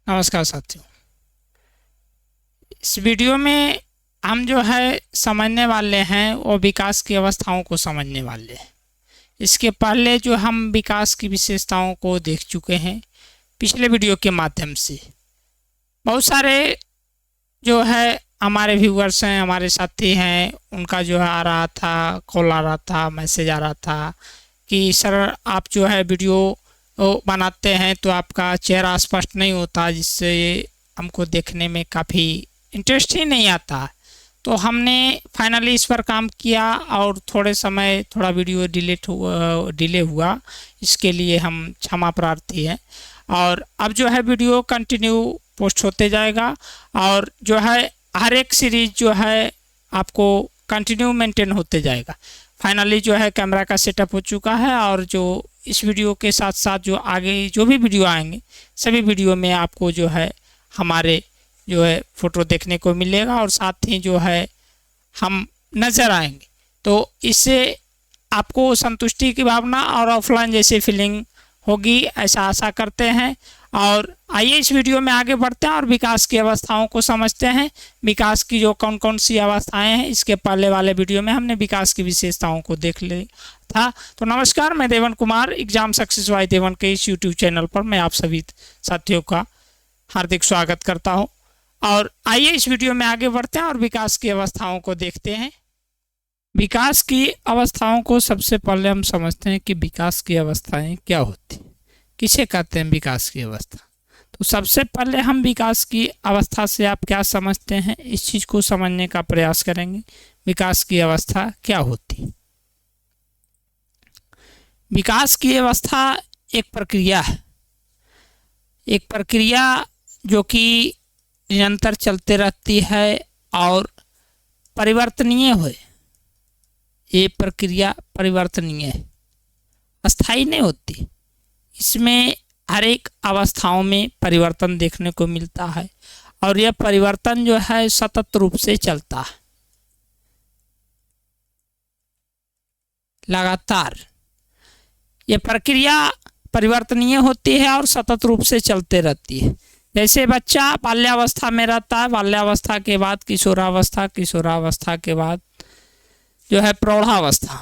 नमस्कार साथियों। इस वीडियो में हम जो है समझने वाले हैं वो विकास की अवस्थाओं को समझने वाले हैं। इसके पहले जो हम विकास की विशेषताओं को देख चुके हैं पिछले वीडियो के माध्यम से। बहुत सारे जो है हमारे व्यूअर्स हैं, हमारे साथी हैं, उनका जो है आ रहा था, कॉल आ रहा था, मैसेज आ रहा था कि सर आप जो है वीडियो बनाते हैं तो आपका चेहरा स्पष्ट नहीं होता, जिससे हमको देखने में काफ़ी इंटरेस्ट ही नहीं आता। तो हमने फाइनली इस पर काम किया और थोड़े समय थोड़ा वीडियो डिले हुआ, इसके लिए हम क्षमा प्रार्थी हैं। और अब जो है वीडियो कंटिन्यू पोस्ट होते जाएगा और जो है हर एक सीरीज जो है आपको कंटिन्यू मेंटेन होते जाएगा। फाइनली जो है कैमरा का सेटअप हो चुका है और जो इस वीडियो के साथ साथ जो आगे जो भी वीडियो आएंगे सभी वीडियो में आपको जो है हमारे जो है फ़ोटो देखने को मिलेगा और साथ ही जो है हम नज़र आएंगे। तो इससे आपको संतुष्टि की भावना और ऑफलाइन जैसी फीलिंग होगी, ऐसा आशा करते हैं। और आइए इस वीडियो में आगे बढ़ते हैं और विकास की अवस्थाओं को समझते हैं। विकास की जो कौन कौन सी अवस्थाएं हैं, इसके पहले वाले वीडियो में हमने विकास की विशेषताओं को देख लिया था। तो नमस्कार, मैं देवन कुमार, एग्जाम सक्सेस बाय देवन के इस यूट्यूब चैनल पर मैं आप सभी साथियों का हार्दिक स्वागत करता हूँ। और आइए इस वीडियो में आगे बढ़ते हैं और विकास की अवस्थाओं को देखते हैं। विकास की अवस्थाओं को सबसे पहले हम समझते हैं कि विकास की अवस्थाएं क्या होती हैं, किसे कहते हैं विकास की अवस्था। तो सबसे पहले हम विकास की अवस्था से आप क्या समझते हैं, इस चीज़ को समझने का प्रयास करेंगे। विकास की अवस्था क्या होती है? विकास की अवस्था एक प्रक्रिया है, एक प्रक्रिया जो कि निरंतर चलते रहती है और परिवर्तनीय है। ये प्रक्रिया परिवर्तनीय है, अस्थायी नहीं होती। इसमें हर एक अवस्थाओं में परिवर्तन देखने को मिलता है और यह परिवर्तन जो है सतत रूप से चलता है, लगातार। यह प्रक्रिया परिवर्तनीय होती है और सतत रूप से चलते रहती है। जैसे बच्चा बाल्यावस्था में रहता है, बाल्यावस्था के बाद किशोरावस्था, किशोरावस्था के बाद जो है प्रौढ़ावस्था,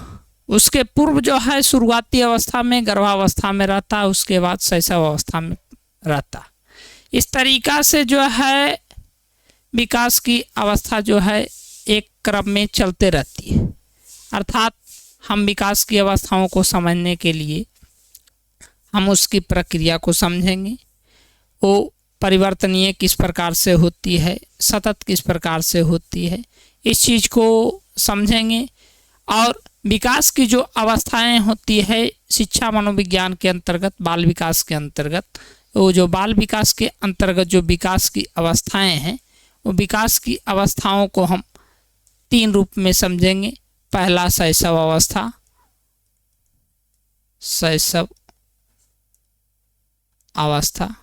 उसके पूर्व जो है शुरुआती अवस्था में गर्भावस्था में रहता है, उसके बाद शैशव अवस्था में रहता। इस तरीका से जो है विकास की अवस्था जो है एक क्रम में चलते रहती है। अर्थात हम विकास की अवस्थाओं को समझने के लिए हम उसकी प्रक्रिया को समझेंगे। वो परिवर्तनीय किस प्रकार से होती है, सतत किस प्रकार से होती है, इस चीज़ को समझेंगे। और विकास की जो अवस्थाएं होती है शिक्षा मनोविज्ञान के अंतर्गत, बाल विकास के अंतर्गत, वो जो बाल विकास के अंतर्गत जो विकास की अवस्थाएं हैं, वो विकास की अवस्थाओं को हम तीन रूप में समझेंगे। पहला शैशव अवस्था, शैशव अवस्था,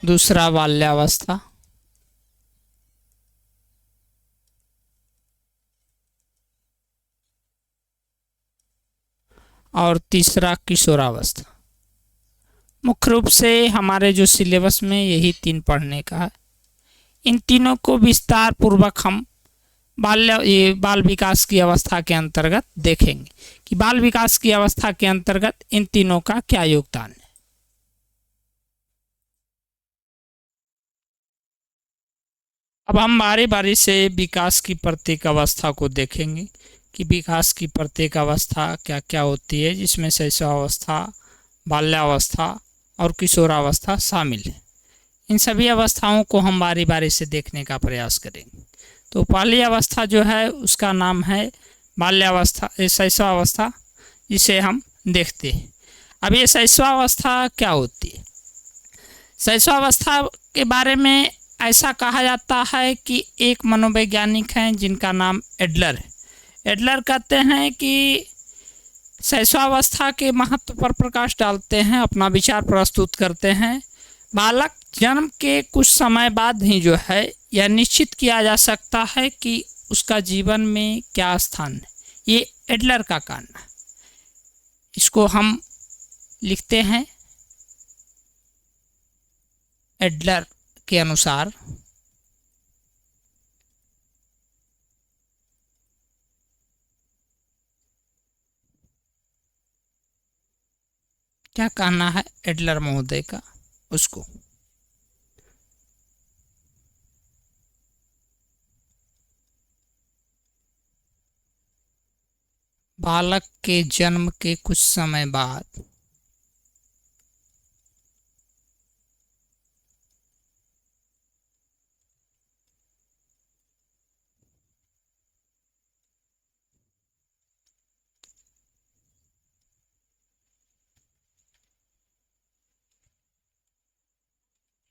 दूसरा बाल्यावस्था, और तीसरा किशोरावस्था। मुख्य रूप से हमारे जो सिलेबस में यही तीन पढ़ने का है। इन तीनों को विस्तार पूर्वक हम बाल विकास की अवस्था के अंतर्गत देखेंगे कि बाल विकास की अवस्था के अंतर्गत इन तीनों का क्या योगदान है। अब हम बारी बारी से विकास की प्रत्येक अवस्था को देखेंगे कि विकास की प्रत्येक अवस्था क्या क्या होती है, जिसमें शैशवावस्था, बाल्यावस्था और किशोरावस्था शामिल है। इन सभी अवस्थाओं को हम बारी बारी से देखने का प्रयास करेंगे। तो पहली अवस्था जो है उसका नाम है बाल्यावस्था, शैशवावस्था, जिसे हम देखते हैं। अब ये शैशवावस्था क्या होती है? शैशवावस्था के बारे में ऐसा कहा जाता है कि एक मनोवैज्ञानिक हैं जिनका नाम एडलर है। एडलर कहते हैं कि शैशवावस्था के महत्व पर प्रकाश डालते हैं, अपना विचार प्रस्तुत करते हैं। बालक जन्म के कुछ समय बाद ही जो है यह निश्चित किया जा सकता है कि उसका जीवन में क्या स्थान है। ये एडलर का कहना है। इसको हम लिखते हैं एडलर के अनुसार क्या कहना है एडलर महोदय का उसको। बालक के जन्म के कुछ समय बाद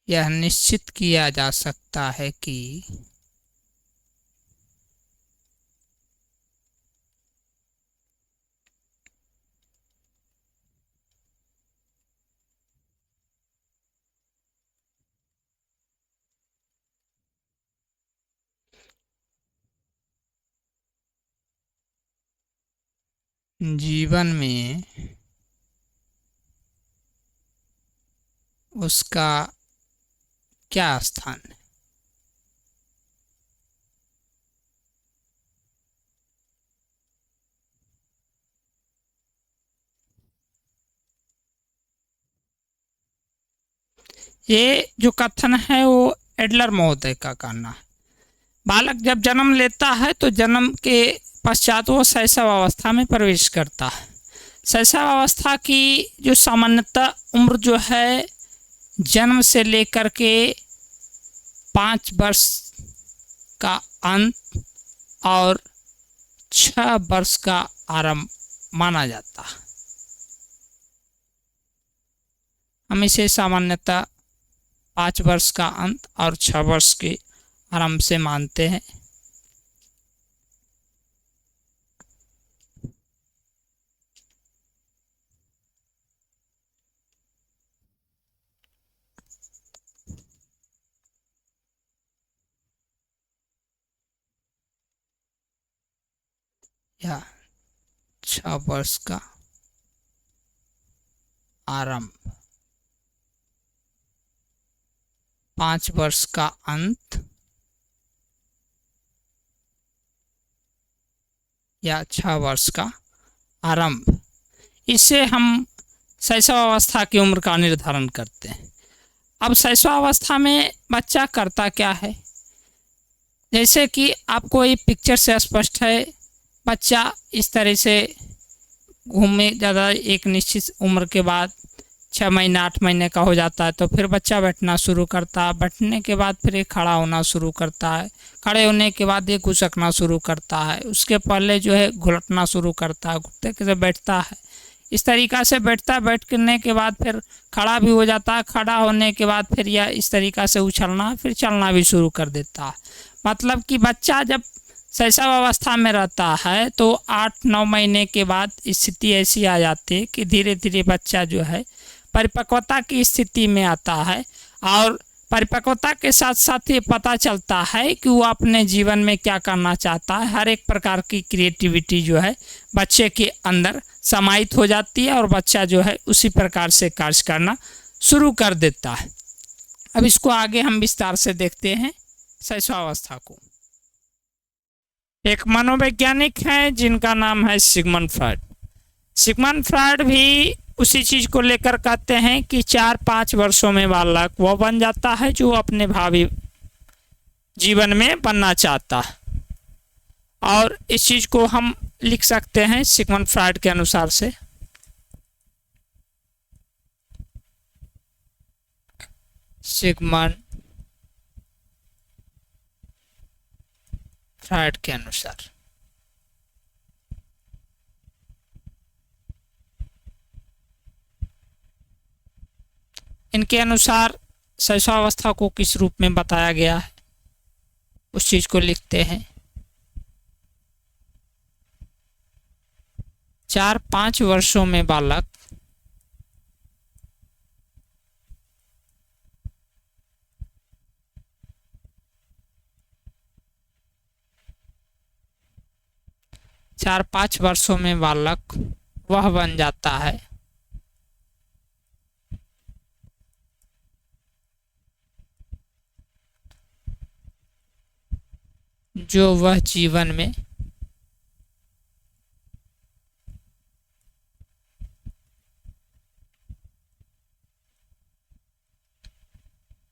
यह निश्चित किया जा सकता है कि जीवन में उसका क्या स्थान है। ये जो कथन है वो एडलर महोदय का कहना है। बालक जब जन्म लेता है तो जन्म के पश्चात वो शैशव अवस्था में प्रवेश करता है। शैशव अवस्था की जो सामान्यतः उम्र जो है जन्म से लेकर के 5 वर्ष का अंत और 6 वर्ष का आरंभ माना जाता है। हम इसे सामान्यतः 5 वर्ष का अंत और 6 वर्ष के आरंभ से मानते हैं। या 6 वर्ष का आरंभ, 5 वर्ष का अंत या 6 वर्ष का आरंभ, इससे हम शैशव अवस्था की उम्र का निर्धारण करते हैं। अब शैशव अवस्था में बच्चा करता क्या है, जैसे कि आपको ये पिक्चर से स्पष्ट है। बच्चा इस तरह से घूमने ज़्यादा एक निश्चित उम्र के बाद 6 महीने 8 महीने का हो जाता है तो फिर बच्चा बैठना शुरू करता है। बैठने के बाद फिर ये खड़ा होना शुरू करता है। खड़े होने के बाद ये घुसकना शुरू करता है। उसके पहले जो है घुलटना शुरू करता है, घुटते के बैठता है। इस तरीक़ा से बैठने के बाद फिर खड़ा भी हो जाता है। खड़ा होने के बाद फिर यह इस तरीक़ा से उछलना फिर चलना भी शुरू कर देता है। मतलब कि बच्चा जब शैशव अवस्था में रहता है तो 8-9 महीने के बाद स्थिति ऐसी आ जाती है कि धीरे धीरे बच्चा जो है परिपक्वता की स्थिति में आता है। और परिपक्वता के साथ साथ ये पता चलता है कि वो अपने जीवन में क्या करना चाहता है। हर एक प्रकार की क्रिएटिविटी जो है बच्चे के अंदर समाहित हो जाती है और बच्चा जो है उसी प्रकार से कार्य करना शुरू कर देता है। अब इसको आगे हम विस्तार से देखते हैं शैशवावस्था को। एक मनोवैज्ञानिक हैं जिनका नाम है सिगमंड फ्रॉइड। सिगमंड फ्रॉइड भी उसी चीज़ को लेकर कहते हैं कि 4-5 वर्षों में बालक वो बन जाता है जो अपने भावी जीवन में बनना चाहता है। और इस चीज़ को हम लिख सकते हैं सिगमंड फ्रॉइड के अनुसार से। सिगमंड फ्रॉइड के अनुसार इनके अनुसार शैशवावस्था को किस रूप में बताया गया है उस चीज को लिखते हैं। 4-5 वर्षों में बालक वह बन जाता है जो वह जीवन में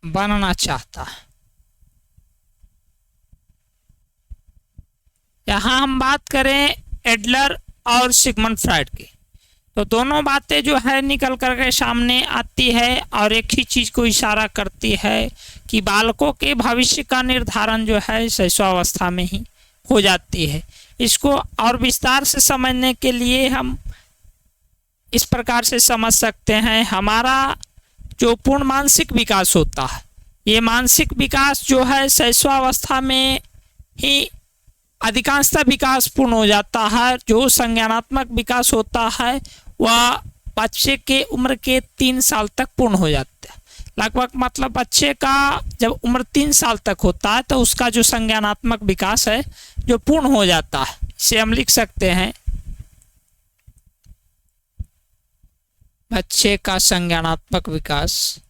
बनना चाहता है। यहाँ हम बात करें एडलर और सिगमंड फ्राइड की, तो दोनों बातें जो है निकल करके सामने आती है और एक ही चीज को इशारा करती है कि बालकों के भविष्य का निर्धारण जो है शैशवावस्था में ही हो जाती है। इसको और विस्तार से समझने के लिए हम इस प्रकार से समझ सकते हैं, हमारा जो पूर्ण मानसिक विकास होता है, ये मानसिक विकास जो है शैशवावस्था में ही अधिकांशतः विकास पूर्ण हो जाता है। जो संज्ञानात्मक विकास होता है वह बच्चे के उम्र के 3 साल तक पूर्ण हो जाता है लगभग। मतलब बच्चे का जब उम्र 3 साल तक होता है तो उसका जो संज्ञानात्मक विकास है जो पूर्ण हो जाता है। इसे हम लिख सकते हैं बच्चे का संज्ञानात्मक विकास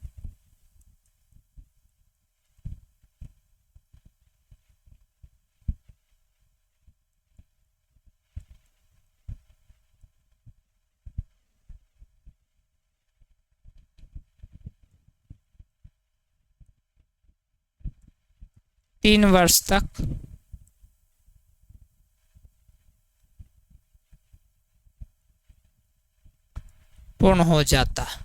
3 वर्ष तक पूर्ण हो जाता है।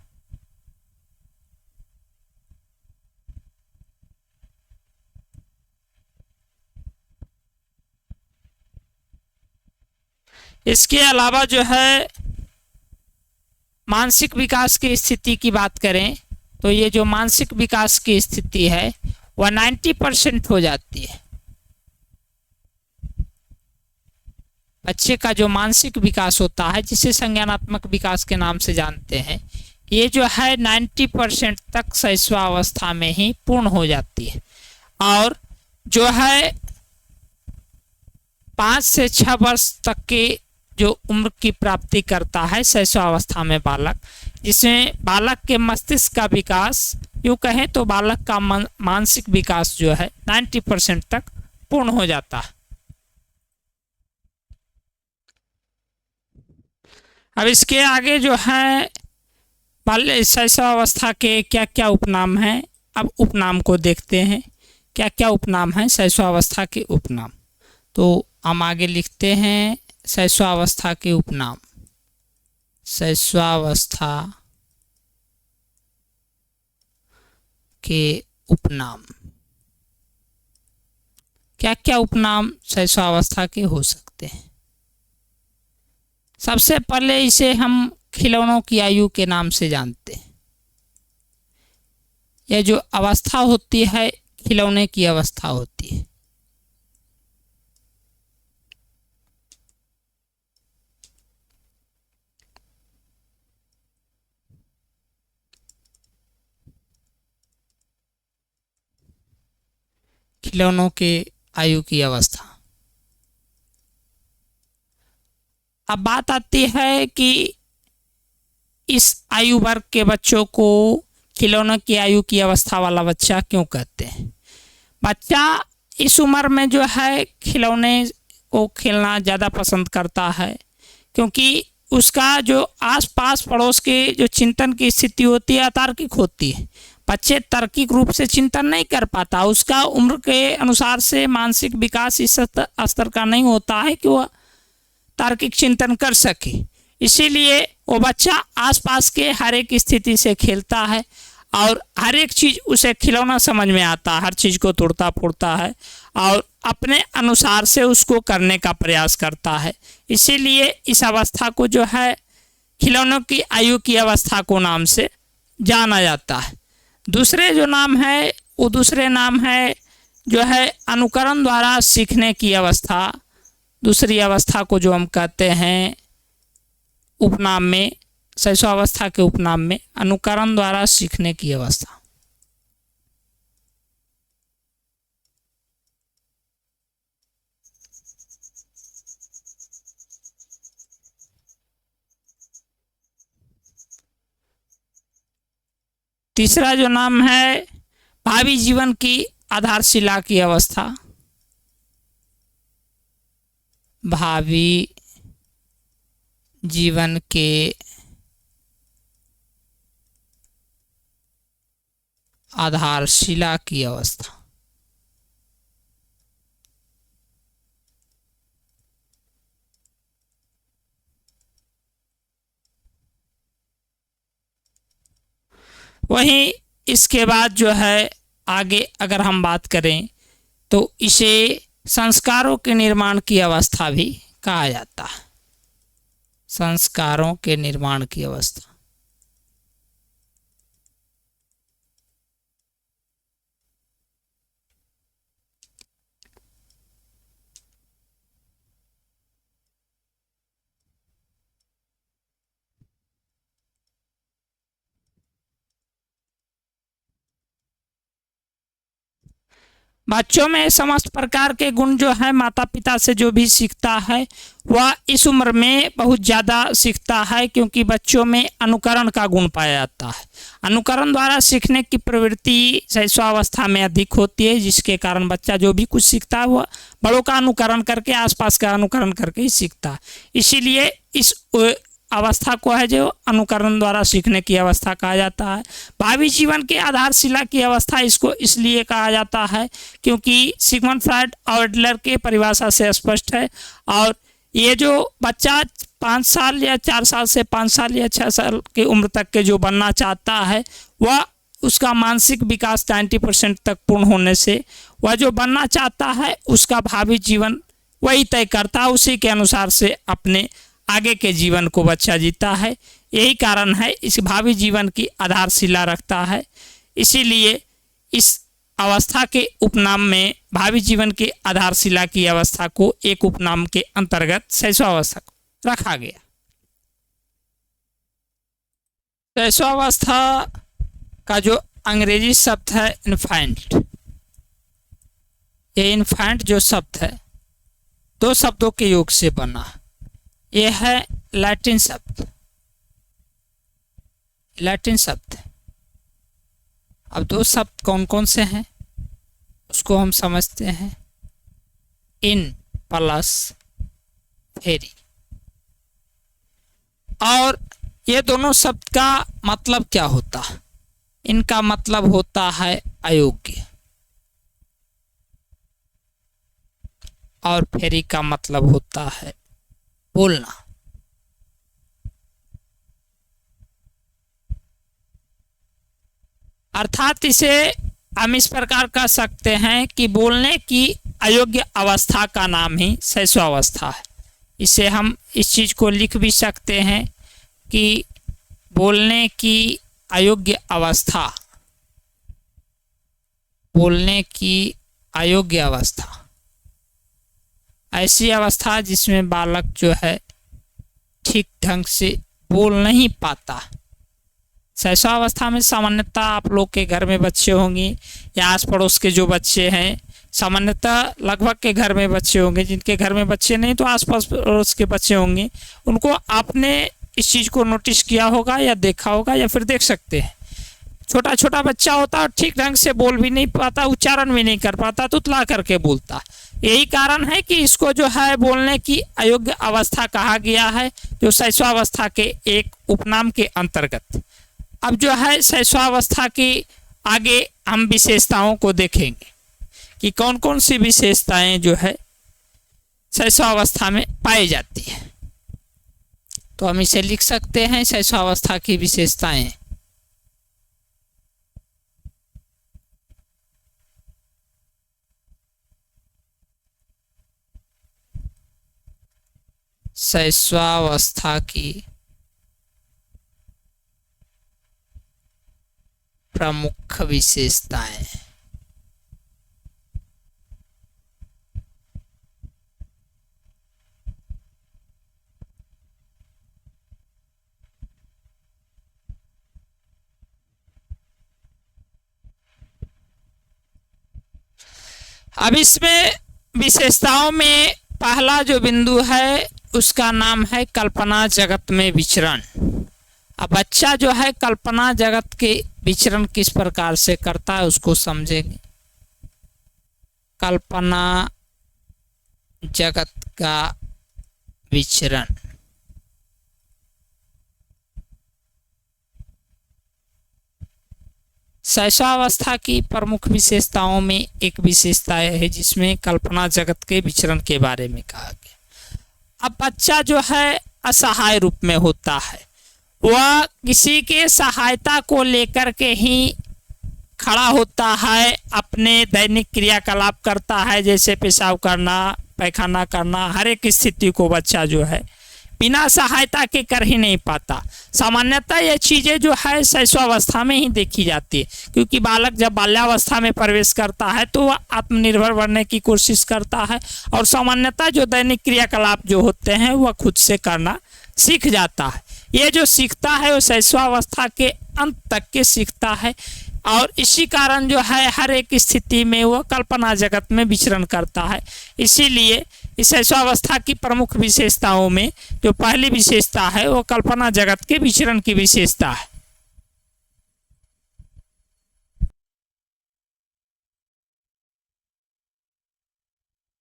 इसके अलावा जो है मानसिक विकास की स्थिति की बात करें तो ये जो मानसिक विकास की स्थिति है वह 90% हो जाती है। बच्चे का जो मानसिक विकास होता है जिसे संज्ञानात्मक विकास के नाम से जानते हैं, ये जो है 90% तक शैशवावस्था में ही पूर्ण हो जाती है। और जो है 5 से 6 वर्ष तक के जो उम्र की प्राप्ति करता है शैशवावस्था में बालक, जिसमें बालक के मस्तिष्क का विकास, यूँ कहें तो बालक का मानसिक विकास जो है 90% तक पूर्ण हो जाता है। अब इसके आगे जो है बाल्य शैशवावस्था के क्या क्या उपनाम हैं, अब उपनाम को देखते हैं। क्या क्या उपनाम हैं शैशवावस्था के उपनाम, तो हम आगे लिखते हैं शैशवावस्था के उपनाम। शैशवावस्था के उपनाम, क्या क्या उपनाम शैशवावस्था के हो सकते हैं। सबसे पहले इसे हम खिलौनों की आयु के नाम से जानते हैं। यह जो अवस्था होती है खिलौने की अवस्था होती है। खिलौनों के आयु की अवस्था। अब बात आती है कि इस आयु वर्ग के बच्चों को खिलौनों की आयु की अवस्था वाला बच्चा क्यों कहते हैं। बच्चा इस उम्र में जो है खिलौने को खेलना ज़्यादा पसंद करता है, क्योंकि उसका जो आस-पास पड़ोस के जो चिंतन की स्थिति होती है अतार्किक होती है। बच्चे तार्किक रूप से चिंतन नहीं कर पाता, उसका उम्र के अनुसार से मानसिक विकास इस स्तर का नहीं होता है कि वह तार्किक चिंतन कर सके। इसीलिए वो बच्चा आसपास के हर एक स्थिति से खेलता है और हर एक चीज़ उसे खिलौना समझ में आता है, हर चीज़ को तोड़ता फोड़ता है और अपने अनुसार से उसको करने का प्रयास करता है। इसीलिए इस अवस्था को जो है खिलौनों की आयु की अवस्था को नाम से जाना जाता है। दूसरे जो नाम है वो दूसरे नाम है जो है अनुकरण द्वारा सीखने की अवस्था। दूसरी अवस्था को जो हम कहते हैं उपनाम में, शैशवावस्था के उपनाम में अनुकरण द्वारा सीखने की अवस्था। तीसरा जो नाम है भावी जीवन की आधारशिला की अवस्था, भावी जीवन के आधारशिला की अवस्था। वहीं इसके बाद जो है आगे अगर हम बात करें तो इसे संस्कारों के निर्माण की अवस्था भी कहा जाता है। संस्कारों के निर्माण की अवस्था। बच्चों में समस्त प्रकार के गुण जो है माता पिता से जो भी सीखता है वह इस उम्र में बहुत ज़्यादा सीखता है, क्योंकि बच्चों में अनुकरण का गुण पाया जाता है। अनुकरण द्वारा सीखने की प्रवृत्ति शैशवावस्था में अधिक होती है, जिसके कारण बच्चा जो भी कुछ सीखता है वह बड़ों का अनुकरण करके, आसपास का अनुकरण करके ही सीखता है। इसीलिए इस अवस्था को है जो अनुकरण द्वारा सीखने की अवस्था कहा जाता है। भावी जीवन के आधारशिला की अवस्था इसको इसलिए कहा जाता है क्योंकि सिगमंड फ्रॉइड और एडलर के परिभाषा से स्पष्ट है। और ये जो बच्चा 5 साल या 4 साल से 5 साल या 6 साल की उम्र तक के जो बनना चाहता है वह उसका मानसिक विकास 90% तक पूर्ण होने से वह जो बनना चाहता है उसका भावी जीवन वही तय करता है। उसी के अनुसार से अपने आगे के जीवन को बच्चा जीता है। यही कारण है इस भावी जीवन की आधारशिला रखता है। इसीलिए इस अवस्था के उपनाम में भावी जीवन की आधारशिला की अवस्था को एक उपनाम के अंतर्गत शैशवावस्था को रखा गया। शैशवावस्था का जो अंग्रेजी शब्द है इन्फेंट, ये इन्फेंट जो शब्द है 2 शब्दों के योग से बना है। यह है लैटिन शब्द, लैटिन शब्द। अब 2 शब्द कौन कौन से हैं उसको हम समझते हैं। इन प्लस फेरी। और ये दोनों शब्द का मतलब क्या होता है? इनका मतलब होता है अयोग्य, और फेरी का मतलब होता है बोलना। अर्थात इसे हम इस प्रकार कह सकते हैं कि बोलने की अयोग्य अवस्था का नाम ही शैशवावस्था है। इसे हम इस चीज को लिख भी सकते हैं कि बोलने की अयोग्य अवस्था, बोलने की अयोग्य अवस्था ऐसी अवस्था जिसमें बालक जो है ठीक ढंग से बोल नहीं पाता। शैशवावस्था में सामान्यतः आप लोग के घर में बच्चे होंगे या आस पड़ोस के जो बच्चे हैं, सामान्यतः लगभग के घर में बच्चे होंगे, जिनके घर में बच्चे नहीं तो आस पड़ोस के बच्चे होंगे, उनको आपने इस चीज़ को नोटिस किया होगा या देखा होगा या फिर देख सकते हैं। छोटा छोटा बच्चा होता है और ठीक ढंग से बोल भी नहीं पाता, उच्चारण भी नहीं कर पाता, तुतला करके बोलता। यही कारण है कि इसको जो है बोलने की अयोग्य अवस्था कहा गया है, जो शैशवावस्था के एक उपनाम के अंतर्गत। अब जो है शैशवावस्था की आगे हम विशेषताओं को देखेंगे कि कौन कौन सी विशेषताएं जो है शैशवावस्था में पाई जाती है। तो हम इसे लिख सकते हैं शैशवावस्था की विशेषताएं। शैशवावस्था की प्रमुख विशेषताएं। अब इसमें विशेषताओं में पहला जो बिंदु है उसका नाम है कल्पना जगत में विचरण। अब बच्चा जो है कल्पना जगत के विचरण किस प्रकार से करता है उसको समझेंगे। कल्पना जगत का विचरण। शैशवावस्था की प्रमुख विशेषताओं में एक विशेषता है जिसमें कल्पना जगत के विचरण के बारे में कहा गया। अब बच्चा जो है असहाय रूप में होता है, वह किसी के सहायता को लेकर के ही खड़ा होता है, अपने दैनिक क्रियाकलाप करता है, जैसे पेशाब करना, पैखाना करना, हर एक स्थिति को बच्चा जो है बिना सहायता के कर ही नहीं पाता। सामान्यतः ये चीज़ें जो है शैशवावस्था में ही देखी जाती है, क्योंकि बालक जब बाल्यावस्था में प्रवेश करता है तो वह आत्मनिर्भर बनने की कोशिश करता है और सामान्यतः जो दैनिक क्रियाकलाप जो होते हैं वह खुद से करना सीख जाता है। ये जो सीखता है वो शैशवावस्था के अंत तक के सीखता है और इसी कारण जो है हर एक स्थिति में वो कल्पना जगत में विचरण करता है। इसीलिए इस शैशवावस्था की प्रमुख विशेषताओं में जो पहली विशेषता है वो कल्पना जगत के विचरण की विशेषता है।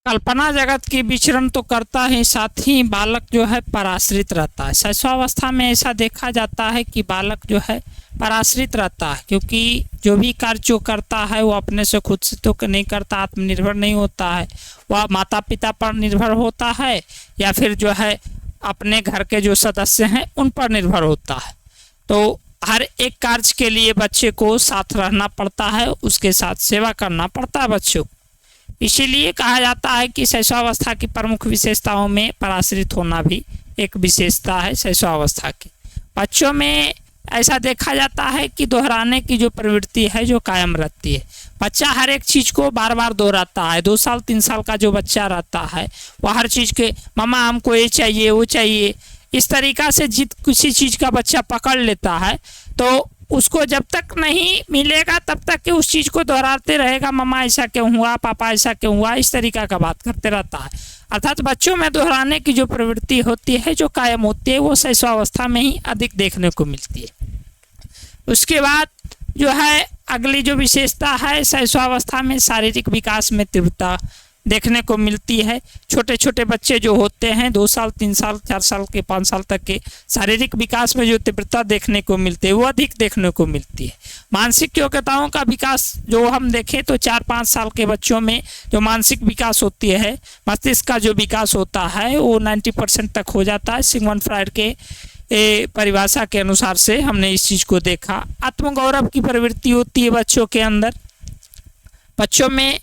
कल्पना जगत की विचरण तो करता है, साथ ही बालक जो है पराश्रित रहता है। शैशवावस्था में ऐसा देखा जाता है कि बालक जो है पराश्रित रहता है, क्योंकि जो भी कार्य जो करता है वो अपने से खुद से तो नहीं करता, आत्मनिर्भर नहीं होता है, वह माता पिता पर निर्भर होता है या फिर जो है अपने घर के जो सदस्य हैं उन पर निर्भर होता है। तो हर एक कार्य के लिए बच्चे को साथ रहना पड़ता है, उसके साथ सेवा करना पड़ता है बच्चों को। इसीलिए कहा जाता है कि शैशवावस्था की प्रमुख विशेषताओं में पराश्रित होना भी एक विशेषता है शैशवावस्था की। बच्चों में ऐसा देखा जाता है कि दोहराने की जो प्रवृत्ति है जो कायम रहती है। बच्चा हर एक चीज़ को बार बार दोहराता है। 2 साल 3 साल का जो बच्चा रहता है वह हर चीज़ के मम्मा हमको ये चाहिए वो चाहिए, इस तरीक़ा से जिद किसी चीज़ का बच्चा पकड़ लेता है तो उसको जब तक नहीं मिलेगा तब तक कि उस चीज़ को दोहराते रहेगा, मम्मा ऐसा क्यों हुआ, पापा ऐसा क्यों हुआ, इस तरीक़ा का बात करते रहता है। अर्थात बच्चों में दोहराने की जो प्रवृत्ति होती है जो कायम होती है वो शैशवावस्था में ही अधिक देखने को मिलती है। उसके बाद जो है अगली जो विशेषता है शैशवावस्था में शारीरिक विकास में तीव्रता देखने को मिलती है। छोटे छोटे बच्चे जो होते हैं 2 साल 3 साल 4 साल के 5 साल तक के शारीरिक विकास में जो तीव्रता देखने को मिलती है वो अधिक देखने को मिलती है। मानसिक योग्यताओं का विकास जो हम देखें तो 4-5 साल के बच्चों में जो मानसिक विकास होती है, मस्तिष्क का जो विकास होता है वो 90% तक हो जाता है। सिगमंड फ्रायड के परिभाषा के अनुसार से हमने इस चीज़ को देखा। आत्मगौरव की प्रवृत्ति होती है बच्चों के अंदर। बच्चों में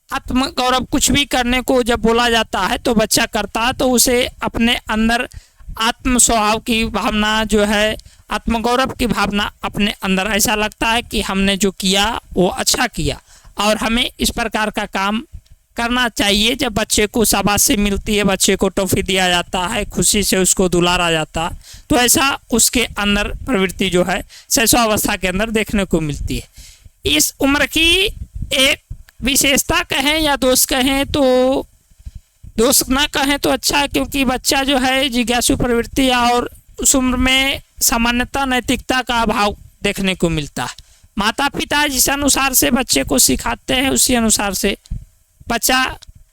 आत्मगौरव कुछ भी करने को जब बोला जाता है तो बच्चा करता है तो उसे अपने अंदर आत्म स्वभाव की भावना जो है, आत्मगौरव की भावना अपने अंदर ऐसा लगता है कि हमने जो किया वो अच्छा किया और हमें इस प्रकार का काम करना चाहिए। जब बच्चे को शाबाशी मिलती है, बच्चे को टॉफ़ी दिया जाता है, खुशी से उसको दुलारा जाता है, तो ऐसा उसके अंदर प्रवृत्ति जो है शैशवावस्था के अंदर देखने को मिलती है। इस उम्र की एक विशेषता कहें या दोष कहें तो दोष ना कहें तो अच्छा है, क्योंकि बच्चा जो है जिज्ञासु प्रवृत्ति और उस उम्र में सामान्यतः नैतिकता का अभाव देखने को मिलता है। माता पिता जिस अनुसार से बच्चे को सिखाते हैं उसी अनुसार से बच्चा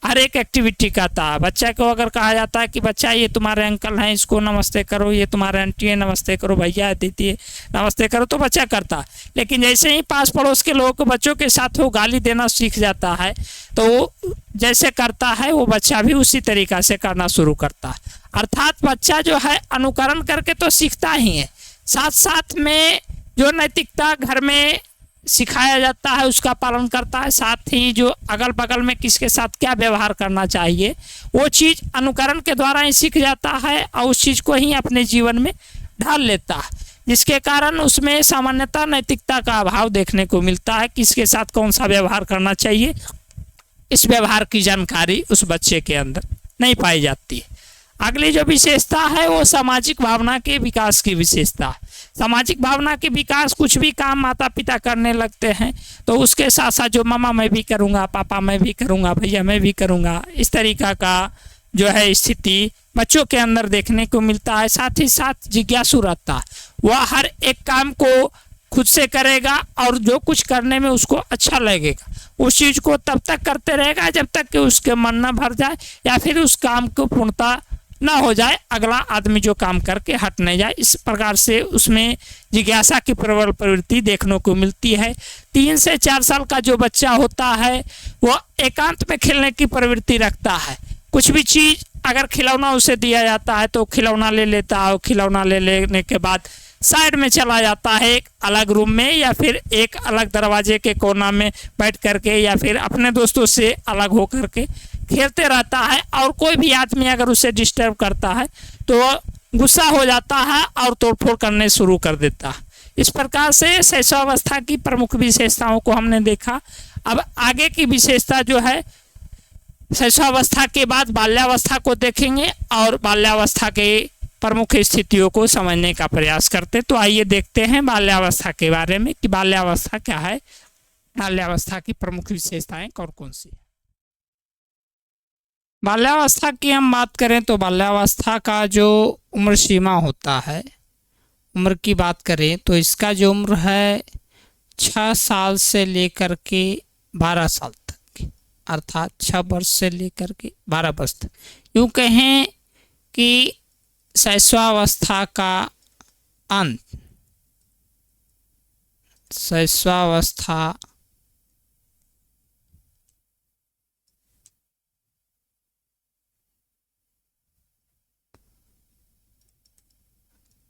हर एक एक्टिविटी करता है। बच्चा को अगर कहा जाता है कि बच्चा ये तुम्हारे अंकल हैं इसको नमस्ते करो, ये तुम्हारे आंटी है नमस्ते करो, भैया दीदी है नमस्ते करो, तो बच्चा करता है। लेकिन जैसे ही पास पड़ोस के लोगों को बच्चों के साथ वो गाली देना सीख जाता है तो वो जैसे करता है वो बच्चा भी उसी तरीक़ा से करना शुरू करता है। अर्थात बच्चा जो है अनुकरण करके तो सीखता ही है, साथ साथ में जो नैतिकता घर में सिखाया जाता है उसका पालन करता है। साथ ही जो अगल बगल में किसके साथ क्या व्यवहार करना चाहिए वो चीज़ अनुकरण के द्वारा ही सीख जाता है और उस चीज़ को ही अपने जीवन में ढाल लेता है, जिसके कारण उसमें सामान्यतः नैतिकता का अभाव देखने को मिलता है। किसके साथ कौन सा व्यवहार करना चाहिए इस व्यवहार की जानकारी उस बच्चे के अंदर नहीं पाई जाती है। अगली जो विशेषता है वो सामाजिक भावना के विकास की विशेषता है। सामाजिक भावना के विकास, कुछ भी काम माता पिता करने लगते हैं तो उसके साथ साथ जो मामा मैं भी करूँगा, पापा मैं भी करूँगा, भैया मैं भी करूँगा, इस तरीक़ा का जो है स्थिति बच्चों के अंदर देखने को मिलता है। साथ ही साथ जिज्ञासु रहता है, वह हर एक काम को खुद से करेगा और जो कुछ करने में उसको अच्छा लगेगा उस चीज़ को तब तक करते रहेगा जब तक कि उसके मन न भर जाए या फिर उस काम को पूर्णता ना हो जाए, अगला आदमी जो काम करके हट नहीं जाए। इस प्रकार से उसमें जिज्ञासा की प्रबल प्रवृत्ति देखने को मिलती है। 3 से 4 साल का जो बच्चा होता है वह एकांत में खेलने की प्रवृत्ति रखता है। कुछ भी चीज़ अगर खिलौना उसे दिया जाता है तो खिलौना ले लेता है और खिलौना ले लेने के बाद साइड में चला जाता है एक अलग रूम में या फिर एक अलग दरवाजे के कोना में बैठ करके या फिर अपने दोस्तों से अलग हो करके खेलते रहता है। और कोई भी आदमी अगर उसे डिस्टर्ब करता है तो गुस्सा हो जाता है और तोड़फोड़ करने शुरू कर देता है। इस प्रकार से शैशवावस्था की प्रमुख विशेषताओं को हमने देखा। अब आगे की विशेषता जो है शैशवावस्था के बाद बाल्यावस्था को देखेंगे और बाल्यावस्था के प्रमुख स्थितियों को समझने का प्रयास करते। तो आइए देखते हैं बाल्यावस्था के बारे में कि बाल्यावस्था क्या है, बाल्यावस्था की प्रमुख विशेषताएं कौन कौन सी। बाल्यावस्था की हम बात करें तो बाल्यावस्था का जो उम्र सीमा होता है, उम्र की बात करें तो इसका जो उम्र है 6 साल से लेकर के 12 साल तक की, अर्थात 6 वर्ष से लेकर के 12 वर्ष तक। यूँ कहें कि शैशवावस्था का अंत, शैशवावस्था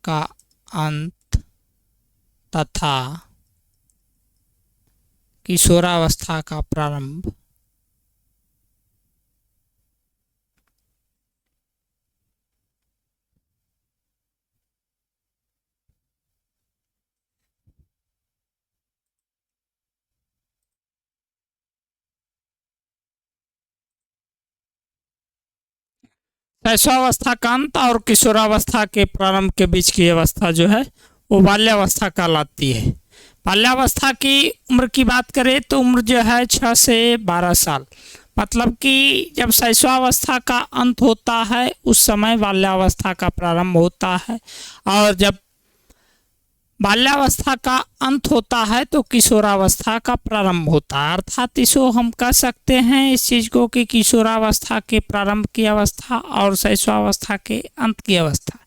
का अंत तथा किशोरावस्था का प्रारंभ शैशवावस्था का अंत और किशोरावस्था के प्रारंभ के बीच की अवस्था जो है वो बाल्यावस्था कहलाती है। बाल्यावस्था की उम्र की बात करें तो उम्र जो है 6 से 12 साल, मतलब कि जब शैशवावस्था का अंत होता है उस समय बाल्यावस्था का प्रारंभ होता है और जब बाल्यावस्था का अंत होता है तो किशोरावस्था का प्रारंभ होता है। अर्थात इसको हम कह सकते हैं इस चीज़ को कि किशोरावस्था के प्रारंभ की अवस्था और शैशवावस्था के अंत की अवस्था,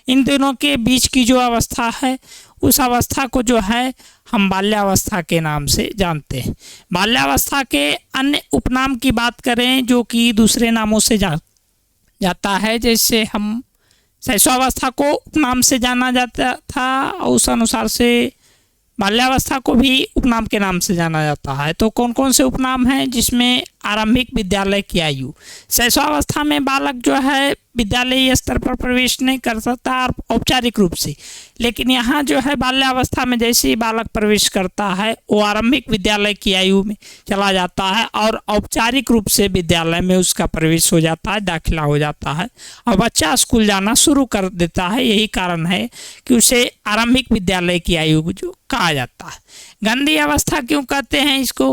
इन दोनों के बीच की जो अवस्था है उस अवस्था को जो है हम बाल्यावस्था के नाम से जानते हैं। बाल्यावस्था के अन्य उपनाम की बात करें जो कि दूसरे नामों से जाता है, जैसे हम शैशवावस्था को उपनाम से जाना जाता था, उस अनुसार से बाल्यावस्था को भी उपनाम के नाम से जाना जाता है। तो कौन कौन से उपनाम हैं, जिसमें आरंभिक विद्यालय की आयु, शैशवावस्था में बालक जो है विद्यालयी स्तर पर प्रवेश नहीं कर सकता औपचारिक रूप से, लेकिन यहाँ जो है बाल्यावस्था में जैसे ही बालक प्रवेश करता है वो आरंभिक विद्यालय की आयु में चला जाता है और औपचारिक रूप से विद्यालय में उसका प्रवेश हो जाता है, दाखिला हो जाता है और बच्चा स्कूल जाना शुरू कर देता है। यही कारण है कि उसे आरंभिक विद्यालय की आयु जो कहा जाता है। गंदी अवस्था क्यों कहते हैं इसको?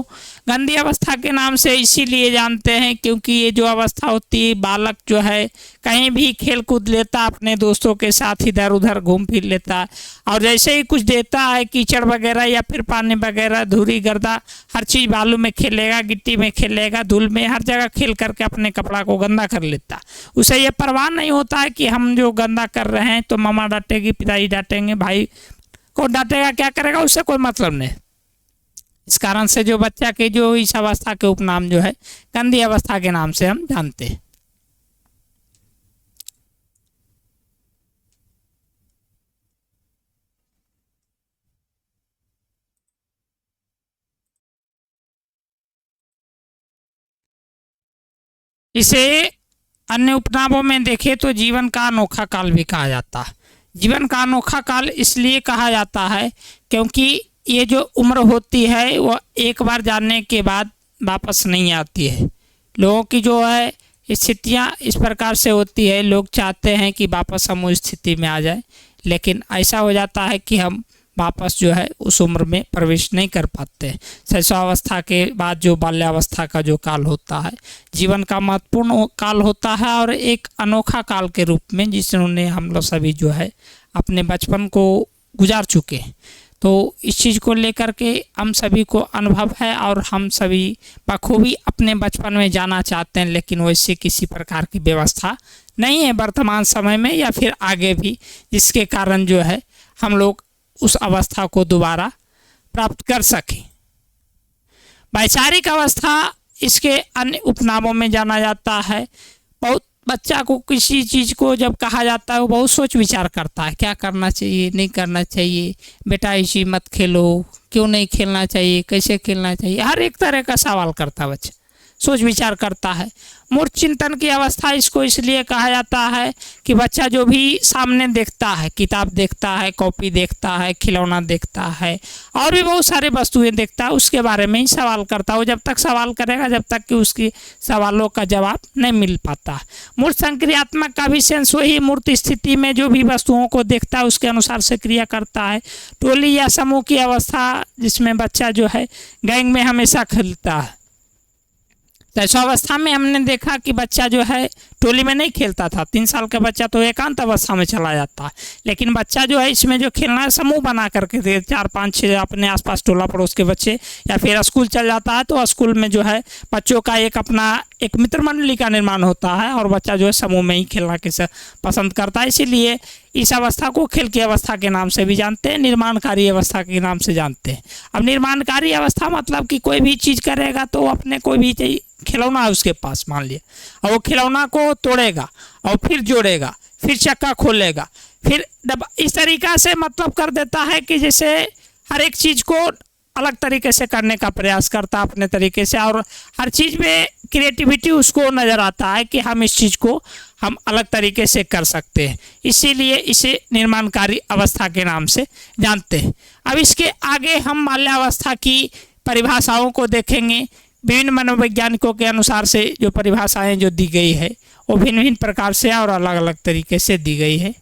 गंदी अवस्था के नाम से इसीलिए जानते हैं क्योंकि ये जो अवस्था होती है बालक जो है कहीं भी खेल कूद लेता, अपने दोस्तों के साथ इधर उधर घूम फिर लेता है और जैसे ही कुछ देता है कीचड़ वगैरह या फिर पानी वगैरह, धूरी गर्दा, हर चीज़ बालू में खेलेगा, गिट्टी में खेलेगा, धूल में, हर जगह खेल करके अपने कपड़ा को गंदा कर लेता। उसे ये परवाह नहीं होता है कि हम जो गंदा कर रहे हैं तो मम्मा डांटेगी, पिताजी डांटेंगे, भाई को डांटेगा, क्या करेगा, उससे कोई मतलब नहीं। इस कारण से जो बच्चा के जो इस अवस्था के उपनाम जो है गंदी अवस्था के नाम से हम जानते हैं। इसे अन्य उपनामों में देखें तो जीवन का अनोखा काल भी कहा जाता है। जीवन का अनोखा काल इसलिए कहा जाता है क्योंकि ये जो उम्र होती है वो एक बार जानने के बाद वापस नहीं आती है। लोगों की जो है स्थितियाँ इस प्रकार से होती है, लोग चाहते हैं कि वापस हम उस स्थिति में आ जाए, लेकिन ऐसा हो जाता है कि हम वापस जो है उस उम्र में प्रवेश नहीं कर पाते। शैशवावस्था के बाद जो बाल्यावस्था का जो काल होता है जीवन का महत्वपूर्ण काल होता है और एक अनोखा काल के रूप में जिसने हम लोग सभी जो है अपने बचपन को गुजार चुके हैं। तो इस चीज़ को लेकर के हम सभी को अनुभव है और हम सभी बखूबी अपने बचपन में जाना चाहते हैं, लेकिन वैसे किसी प्रकार की व्यवस्था नहीं है वर्तमान समय में या फिर आगे भी, जिसके कारण जो है हम लोग उस अवस्था को दोबारा प्राप्त कर सकें। वैचारिक अवस्था इसके अन्य उपनामों में जाना जाता है। बहुत बच्चा को किसी चीज़ को जब कहा जाता है वो बहुत सोच विचार करता है, क्या करना चाहिए नहीं करना चाहिए, बेटा इसी मत खेलो, क्यों नहीं खेलना चाहिए, कैसे खेलना चाहिए, हर एक तरह का सवाल करता है बच्चा, सोच विचार करता है। मूर्त चिंतन की अवस्था इसको इसलिए कहा जाता है कि बच्चा जो भी सामने देखता है, किताब देखता है, कॉपी देखता है, खिलौना देखता है और भी बहुत सारे वस्तुएं देखता है, उसके बारे में ही सवाल करता है। वो जब तक सवाल करेगा जब तक कि उसकी सवालों का जवाब नहीं मिल पाता। मूर्त संक्रियात्मक का भी सेंस वही मूर्त स्थिति में जो भी वस्तुओं को देखता है उसके अनुसार से क्रिया करता है। टोली या समूह की अवस्था जिसमें बच्चा जो है गैंग में हमेशा खेलता है। शैशवावस्था में हमने देखा कि बच्चा जो है टोली में नहीं खेलता था, 3 साल का बच्चा तो एकांत अवस्था में चला जाता है, लेकिन बच्चा जो है इसमें जो खेलना है समूह बना करके 4, 5, 6 अपने आसपास टोला पड़ोस के बच्चे, या फिर स्कूल चल जाता है तो स्कूल में जो है बच्चों का एक अपना एक मित्र मंडली का निर्माण होता है और बच्चा जो है समूह में ही खेलना कैसे पसंद करता है। इसीलिए इस अवस्था को खेल की अवस्था के नाम से भी जानते हैं, निर्माणकारी अवस्था के नाम से जानते हैं। अब निर्माणकारी अवस्था मतलब कि कोई भी चीज़ करेगा तो अपने कोई भी खिलौना है उसके पास मान लिया और वो खिलौना को तोड़ेगा और फिर जोड़ेगा, फिर चक्का खोलेगा, फिर इस तरीक़ा से मतलब कर देता है कि जैसे हर एक चीज़ को अलग तरीके से करने का प्रयास करता है अपने तरीके से, और हर चीज़ में क्रिएटिविटी उसको नज़र आता है कि हम इस चीज़ को हम अलग तरीके से कर सकते हैं। इसीलिए इसे निर्माणकारी अवस्था के नाम से जानते हैं। अब इसके आगे हम बाल्यावस्था की परिभाषाओं को देखेंगे। विभिन्न मनोवैज्ञानिकों के अनुसार से जो परिभाषाएं जो दी गई है वो भिन्न भिन्न प्रकार से और अलग अलग तरीके से दी गई है।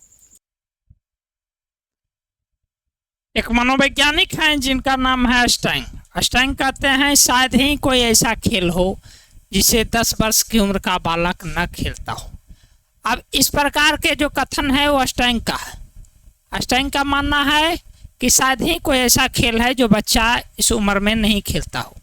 एक मनोवैज्ञानिक हैं जिनका नाम है अस्टाइन। अस्टाइन कहते हैं शायद ही कोई ऐसा खेल हो जिसे 10 वर्ष की उम्र का बालक न खेलता हो। अब इस प्रकार के जो कथन है वो अस्टाइन का है। अस्टाइन का मानना है कि शायद ही कोई ऐसा खेल है जो बच्चा इस उम्र में नहीं खेलता हो।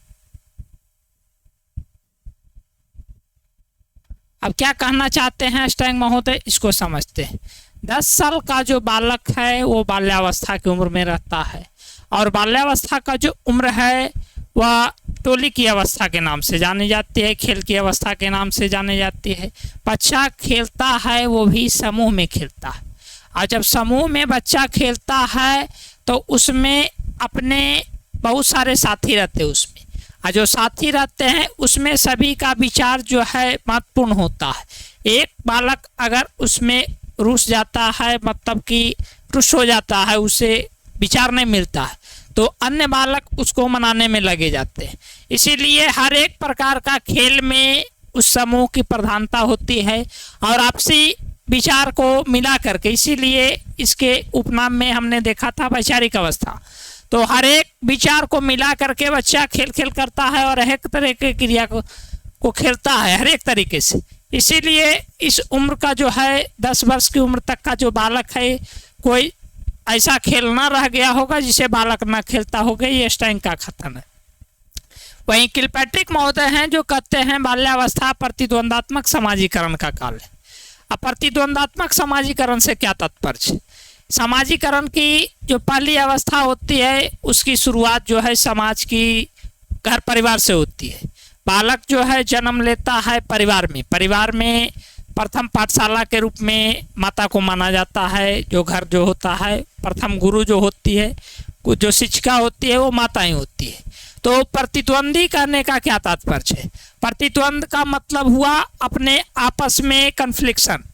अब क्या कहना चाहते हैं अस्टाइन महोदय, इसको समझते हैं। 10 साल का जो बालक है वो बाल्यावस्था की उम्र में रहता है और बाल्यावस्था का जो उम्र है वह टोली की अवस्था के नाम से जानी जाती है, खेल की अवस्था के नाम से जानी जाती है। बच्चा खेलता है वो भी समूह में खेलता है और जब समूह में बच्चा खेलता है तो उसमें अपने बहुत सारे साथी रहते हैं उसमें, और जो साथी रहते हैं उसमें सभी का विचार जो है महत्वपूर्ण होता है। एक बालक अगर उसमें रुस जाता है मतलब कि रुस हो जाता है, उसे विचार नहीं मिलता है, तो अन्य बालक उसको मनाने में लगे जाते हैं। इसीलिए हर एक प्रकार का खेल में उस समूह की प्रधानता होती है और आपसी विचार को मिला करके, इसीलिए इसके उपनाम में हमने देखा था वैचारिक अवस्था। तो हर एक विचार को मिला करके बच्चा खेल खेल करता है और एक तरह की क्रिया को खेलता है हर एक तरीके से। इसीलिए इस उम्र का जो है 10 वर्ष की उम्र तक का जो बालक है, कोई ऐसा खेल ना रह गया होगा जिसे बालक ना खेलता होगा, ये स्टाइन का कथन है। वहीं किलपैट्रिक महोदय हैं जो कहते हैं बाल्यावस्था प्रतिद्वंदात्मक समाजीकरण का काल है। अब प्रतिद्वंदात्मक समाजीकरण से क्या तात्पर्य? समाजीकरण की जो पहली अवस्था होती है उसकी शुरुआत जो है समाज की घर परिवार से होती है। बालक जो है जन्म लेता है परिवार में। परिवार में प्रथम पाठशाला के रूप में माता को माना जाता है। जो घर जो होता है, प्रथम गुरु जो होती है, जो शिक्षिका होती है वो माता ही होती है। तो प्रतिद्वंदी करने का क्या तात्पर्य है? प्रतिद्वंद का मतलब हुआ अपने आपस में कन्फ्लिक्शन,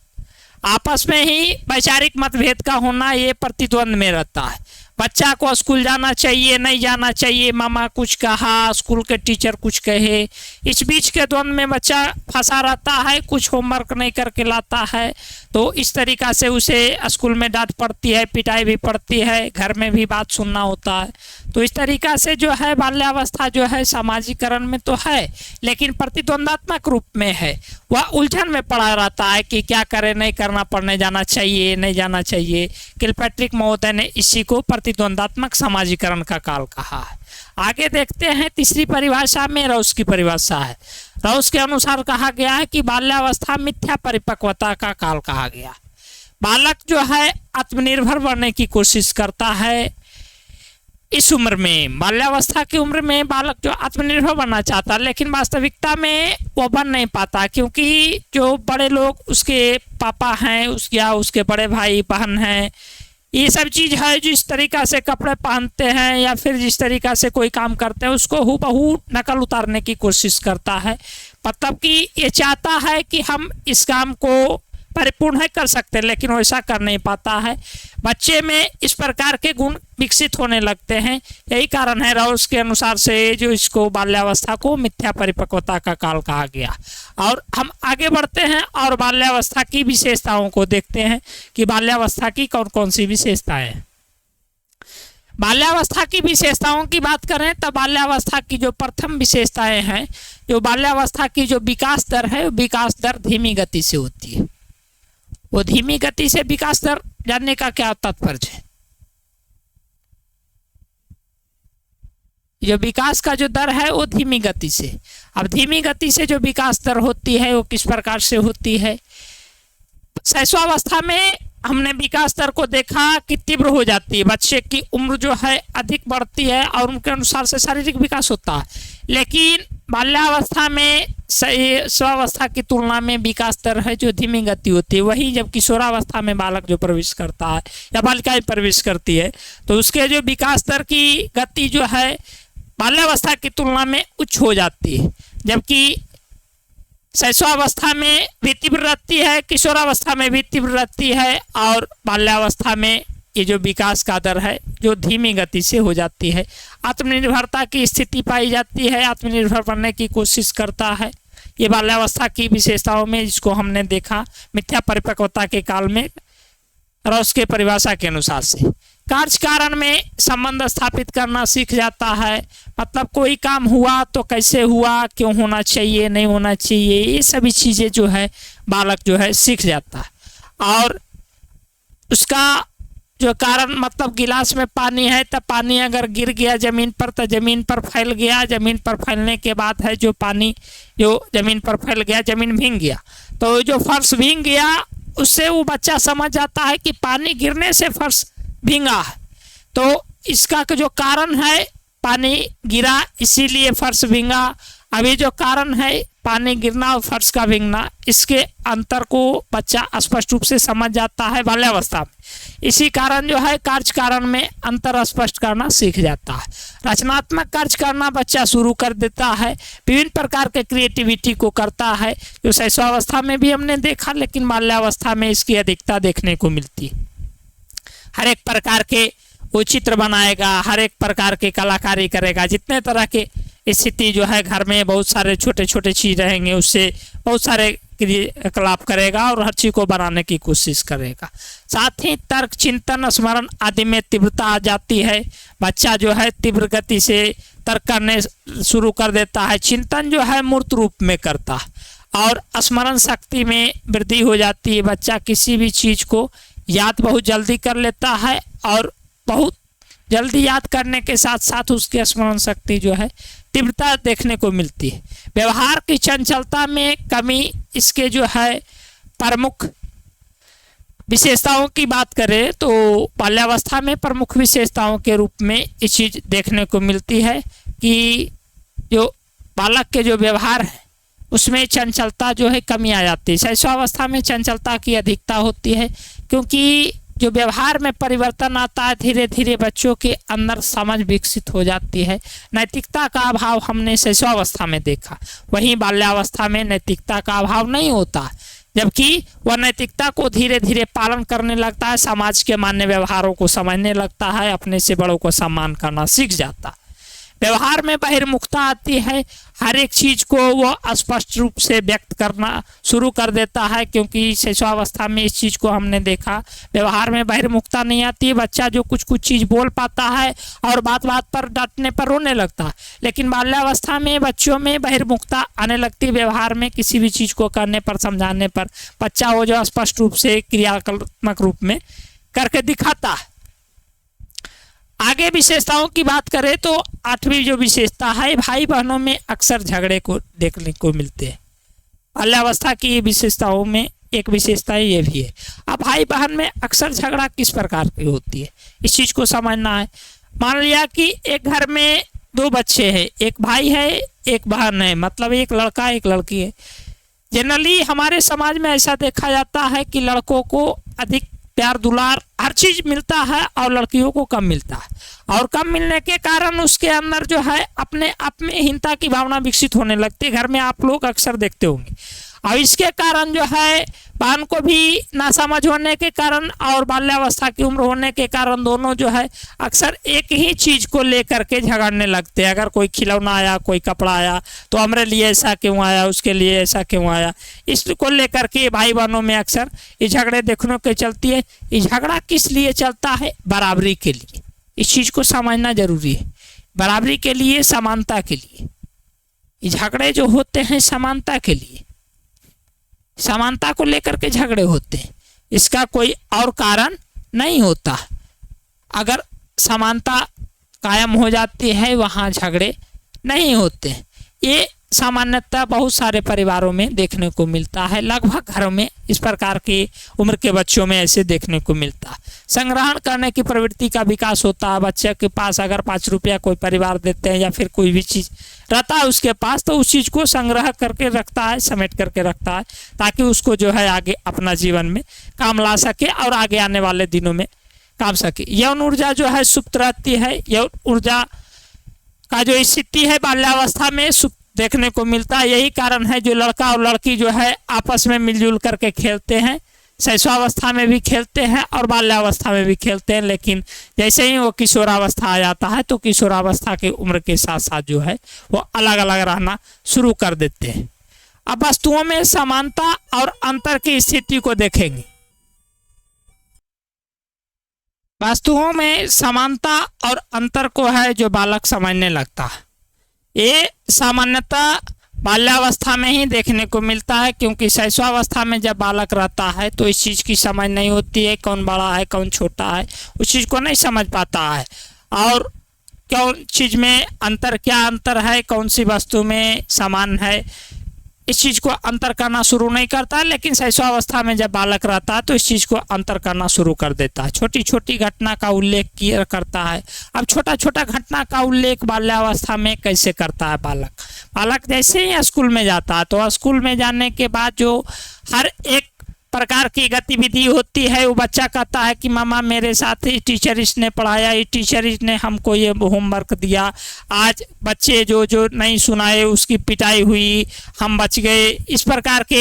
आपस में ही वैचारिक मतभेद का होना, ये प्रतिद्वंद में रहता है। बच्चा को स्कूल जाना चाहिए नहीं जाना चाहिए, मामा कुछ कहा, स्कूल के टीचर कुछ कहे, इस बीच के द्वंद में बच्चा फंसा रहता है, कुछ होमवर्क नहीं करके लाता है तो इस तरीक़ा से उसे स्कूल में डांट पड़ती है, पिटाई भी पड़ती है, घर में भी बात सुनना होता है। तो इस तरीक़ा से जो है बाल्यावस्था जो है सामाजिकरण में तो है लेकिन प्रतिद्वंदात्मक रूप में है। वह उलझन में पड़ा रहता है कि क्या करे, नहीं करना, पढ़ने जाना चाहिए नहीं जाना चाहिए। किलपैट्रिक महोदय ने इसी को प्रतिद्वंदात्मक समाजीकरण का काल कहा है। आगे देखते हैं तीसरी परिभाषा में राउस की परिभाषा है। राउस के अनुसार कहा गया है कि बाल्यावस्था मिथ्या परिपक्वता का काल कहा गया। बालक जो है आत्मनिर्भर बनने की कोशिश करता है। इस उम्र में, बाल्यावस्था की उम्र में बालक जो आत्मनिर्भर बनना चाहता है लेकिन वास्तविकता में वो बन नहीं पाता, क्योंकि जो बड़े लोग उसके पापा हैं उसके बड़े भाई बहन हैं, ये सब चीज़ है जिस तरीक़ा से कपड़े पहनते हैं या फिर जिस तरीक़ा से कोई काम करते हैं उसको हूबहू नकल उतारने की कोशिश करता है। मतलब कि ये चाहता है कि हम इस काम को परिपूर्ण है कर सकते हैं लेकिन वैसा कर नहीं पाता है। बच्चे में इस प्रकार के गुण विकसित होने लगते हैं। यही कारण है राउस के अनुसार से जो इसको बाल्यावस्था को मिथ्या परिपक्वता का काल कहा गया। और हम आगे बढ़ते हैं और बाल्यावस्था की विशेषताओं को देखते हैं कि बाल्यावस्था की कौन कौन सी विशेषताएं हैं। बाल्यावस्था की विशेषताओं की बात करें तो बाल्यावस्था की जो प्रथम विशेषताएं हैं, जो बाल्यावस्था की जो विकास दर है, विकास दर धीमी गति से होती है। वो धीमी गति से विकास दर जानने का क्या तात्पर्य है? जो विकास का जो दर है वो धीमी गति से। अब धीमी गति से जो विकास दर होती है वो किस प्रकार से होती है? शैशवावस्था में हमने विकास दर को देखा कि तीव्र हो जाती है, बच्चे की उम्र जो है अधिक बढ़ती है और उनके अनुसार से शारीरिक विकास होता है। लेकिन बाल्यावस्था में शैशवावस्था की तुलना में विकास दर है जो धीमी गति होती है। वहीं जब किशोरावस्था में बालक जो प्रवेश करता है या बालिकाएं प्रवेश करती है तो उसके जो विकास दर की गति जो है बाल्यावस्था की तुलना में उच्च हो जाती है, जबकि शैशवावस्था में भी तीव्र रहती है, किशोरावस्था में भी तीव्र रहती है और बाल्यावस्था में ये जो विकास का दर है जो धीमी गति से हो जाती है। आत्मनिर्भरता की स्थिति पाई जाती है, आत्मनिर्भर बनने की कोशिश करता है। ये बाल्यावस्था की विशेषताओं में जिसको हमने देखा मिथ्या परिपक्वता के काल में राउस के परिभाषा के अनुसार से। कार्य कारण में संबंध स्थापित करना सीख जाता है, मतलब कोई काम हुआ तो कैसे हुआ, क्यों होना चाहिए, नहीं होना चाहिए, ये सभी चीज़ें जो है बालक जो है सीख जाता है। और उसका जो कारण, मतलब गिलास में पानी है तो पानी अगर गिर गया ज़मीन पर तो ज़मीन पर फैल गया, ज़मीन पर फैलने के बाद है जो पानी जो ज़मीन पर फैल गया, ज़मीन भीग गया, तो जो फर्श भीग गया उससे वो बच्चा समझ जाता है कि पानी गिरने से फर्श भींगा है। तो इसका जो कारण है पानी गिरा इसीलिए फर्श भींगा। अभी जो कारण है पानी गिरना और फर्श का भीगना, इसके अंतर को बच्चा स्पष्ट रूप से समझ जाता है बाल्यावस्था में। इसी कारण जो है कार्य कारण में अंतर स्पष्ट करना सीख जाता है। रचनात्मक कार्य करना बच्चा शुरू कर देता है, विभिन्न प्रकार के क्रिएटिविटी को करता है, जो शैशवावस्था में भी हमने देखा लेकिन बाल्यावस्था में इसकी अधिकता देखने को मिलती है। हर एक प्रकार के वो चित्र बनाएगा, हर एक प्रकार के कलाकारी करेगा, जितने तरह के स्थिति जो है घर में बहुत सारे छोटे छोटे चीज़ रहेंगे उससे बहुत सारे क्रियाकलाप करेगा और हर चीज़ को बनाने की कोशिश करेगा। साथ ही तर्क, चिंतन, स्मरण आदि में तीव्रता आ जाती है। बच्चा जो है तीव्र गति से तर्क करने शुरू कर देता है, चिंतन जो है मूर्त रूप में करता है और स्मरण शक्ति में वृद्धि हो जाती है। बच्चा किसी भी चीज़ को याद बहुत जल्दी कर लेता है और बहुत जल्दी याद करने के साथ साथ उसकी स्मरण शक्ति जो है तीव्रता देखने को मिलती है। व्यवहार की चंचलता में कमी इसके जो है प्रमुख विशेषताओं की बात करें तो बाल्यावस्था में प्रमुख विशेषताओं के रूप में इस चीज़ देखने को मिलती है कि जो बालक के जो व्यवहार है उसमें चंचलता जो है कमी आ जाती है। शैशवावस्था में चंचलता की अधिकता होती है क्योंकि जो व्यवहार में परिवर्तन आता है धीरे धीरे बच्चों के अंदर समझ विकसित हो जाती है। नैतिकता का अभाव हमने शैशवावस्था में देखा, वहीं बाल्यावस्था में नैतिकता का अभाव नहीं होता। जबकि वह नैतिकता को धीरे धीरे पालन करने लगता है, समाज के मान्य व्यवहारों को समझने लगता है, अपने से बड़ों को सम्मान करना सीख जाता है। व्यवहार में बहिर्मुखता आती है, हर एक चीज को वह स्पष्ट रूप से व्यक्त करना शुरू कर देता है, क्योंकि शिशुअवस्था में इस चीज को हमने देखा, व्यवहार में बहिर्मुखता नहीं आती। बच्चा जो कुछ कुछ चीज बोल पाता है और बात बात पर डांटने पर रोने लगता है, लेकिन बाल्यावस्था में बच्चों में बहिर्मुखता आने लगती है। व्यवहार में किसी भी चीज को करने पर, समझाने पर बच्चा वो जो स्पष्ट रूप से क्रियात्मक रूप में करके दिखाता है। आगे विशेषताओं की बात करें तो 8वीं जो विशेषता है, भाई बहनों में अक्सर झगड़े को देखने को मिलते हैं। बाल्यावस्था की विशेषताओं में एक विशेषता ये भी है। अब भाई बहन में अक्सर झगड़ा किस प्रकार की होती है, इस चीज को समझना है। मान लिया कि एक घर में 2 बच्चे हैं, एक भाई है एक बहन है, मतलब एक लड़का एक लड़की है। जनरली हमारे समाज में ऐसा देखा जाता है कि लड़कों को अधिक प्यार दुलार हर चीज मिलता है और लड़कियों को कम मिलता है, और कम मिलने के कारण उसके अंदर जो है अपने आप में हीनता की भावना विकसित होने लगती है। घर में आप लोग अक्सर देखते होंगे, और इसके कारण जो है बहन को भी नासमझ होने के कारण और बाल्यावस्था की उम्र होने के कारण दोनों जो है अक्सर एक ही चीज को लेकर के झगड़ने लगते हैं। अगर कोई खिलौना आया, कोई कपड़ा आया, तो हमारे लिए ऐसा क्यों आया, उसके लिए ऐसा क्यों आया, इसको लेकर के भाई बहनों में अक्सर ये झगड़े देखने को चलती है। ये झगड़ा किस लिए चलता है? बराबरी के लिए। इस चीज को समझना जरूरी है, बराबरी के लिए, समानता के लिए। ये झगड़े जो होते हैं समानता के लिए, समानता को लेकर के झगड़े होते हैं, इसका कोई और कारण नहीं होता। अगर समानता कायम हो जाती है वहाँ झगड़े नहीं होते। ये सामान्यतः बहुत सारे परिवारों में देखने को मिलता है, लगभग घरों में इस प्रकार की उम्र के बच्चों में ऐसे देखने को मिलता है। संग्रहण करने की प्रवृत्ति का विकास होता है। बच्चे के पास अगर 5 रुपया कोई परिवार देते हैं या फिर कोई भी चीज़ रहता है उसके पास, तो उस चीज़ को संग्रह करके रखता है, समेट करके रखता है, ताकि उसको जो है आगे अपना जीवन में काम ला सके और आगे आने वाले दिनों में काम सके। यौन ऊर्जा जो है सुप्त रहती है। यौन ऊर्जा का जो स्थिति है बाल्यावस्था में सुप्त देखने को मिलता है। यही कारण है जो लड़का और लड़की जो है आपस में मिलजुल करके खेलते हैं, शैशवावस्था में भी खेलते हैं और बाल्यावस्था में भी खेलते हैं, लेकिन जैसे ही वो किशोरावस्था आ जाता है तो किशोरावस्था की उम्र के साथ साथ जो है वो अलग अलग रहना शुरू कर देते हैं। अब वस्तुओं में समानता और अंतर की स्थिति को देखेंगे। वस्तुओं में समानता और अंतर को है जो बालक समझने लगता है। ये सामान्यतः बाल्यावस्था में ही देखने को मिलता है, क्योंकि शैशवावस्था में जब बालक रहता है तो इस चीज़ की समझ नहीं होती है, कौन बड़ा है कौन छोटा है, उस चीज़ को नहीं समझ पाता है, और कौन चीज़ में अंतर, क्या अंतर है, कौन सी वस्तु में समान है, इस चीज़ को अंतर करना शुरू नहीं करता। लेकिन शैशवावस्था में जब बालक रहता है तो इस चीज़ को अंतर करना शुरू कर देता है, छोटी छोटी घटना का उल्लेख किया करता है। अब छोटा छोटा घटना का उल्लेख बाल्यावस्था में कैसे करता है बालक जैसे ही स्कूल में जाता है तो स्कूल में जाने के बाद जो हर एक प्रकार की गतिविधि होती है वो बच्चा कहता है कि मामा मेरे साथ ही टीचर इसने पढ़ाया, ये टीचर इसने हमको ये होमवर्क दिया, आज बच्चे जो जो नहीं सुनाए उसकी पिटाई हुई, हम बच गए। इस प्रकार के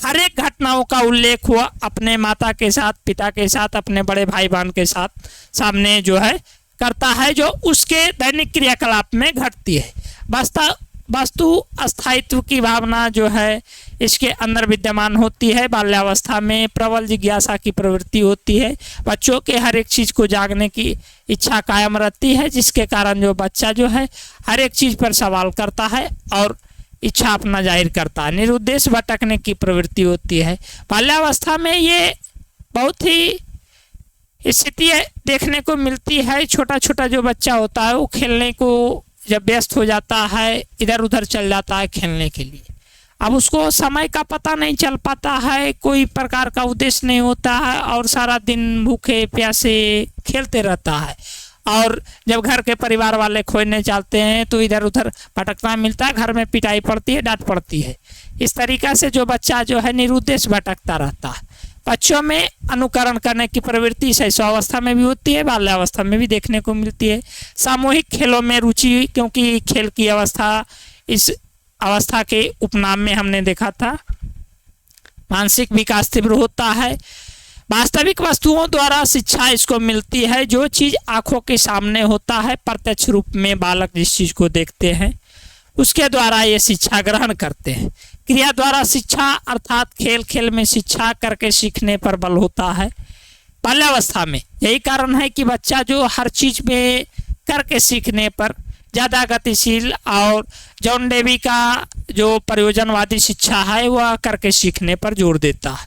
हर एक घटनाओं का उल्लेख हुआ अपने माता के साथ, पिता के साथ, अपने बड़े भाई बहन के साथ सामने जो है करता है, जो उसके दैनिक क्रियाकलाप में घटती है। वस्तु अस्थायित्व की भावना जो है इसके अंदर विद्यमान होती है। बाल्यावस्था में प्रबल जिज्ञासा की प्रवृत्ति होती है, बच्चों के हर एक चीज़ को जानने की इच्छा कायम रहती है, जिसके कारण जो बच्चा जो है हर एक चीज़ पर सवाल करता है और इच्छा अपना जाहिर करता है। निरुद्देश्य भटकने की प्रवृत्ति होती है। बाल्यावस्था में ये बहुत ही स्थिति देखने को मिलती है। छोटा छोटा जो बच्चा होता है वो खेलने को जब व्यस्त हो जाता है, इधर उधर चल जाता है खेलने के लिए। अब उसको समय का पता नहीं चल पाता है, कोई प्रकार का उद्देश्य नहीं होता है और सारा दिन भूखे प्यासे खेलते रहता है। और जब घर के परिवार वाले खोजने चलते हैं तो इधर उधर भटकना मिलता है, घर में पिटाई पड़ती है, डांट पड़ती है। इस तरीक़ा से जो बच्चा जो है निरुद्देश्य भटकता रहता है। बच्चों में अनुकरण करने की प्रवृत्ति शैशवावस्था में भी होती है, बाल्यावस्था में भी देखने को मिलती है। सामूहिक खेलों में रुचि, क्योंकि खेल की अवस्था इस अवस्था के उपनाम में हमने देखा था मानसिक विकास तीव्र होता है। वास्तविक वस्तुओं द्वारा शिक्षा इसको मिलती है। जो चीज़ आंखों के सामने होता है, प्रत्यक्ष रूप में बालक जिस चीज़ को देखते हैं उसके द्वारा ये शिक्षा ग्रहण करते हैं। क्रिया द्वारा शिक्षा अर्थात खेल खेल में शिक्षा करके सीखने पर बल होता है बाल्यावस्था में। यही कारण है कि बच्चा जो हर चीज़ में करके सीखने पर ज़्यादा गतिशील, और जॉन डेवी का जो प्रयोजनवादी शिक्षा है वह करके सीखने पर जोर देता है।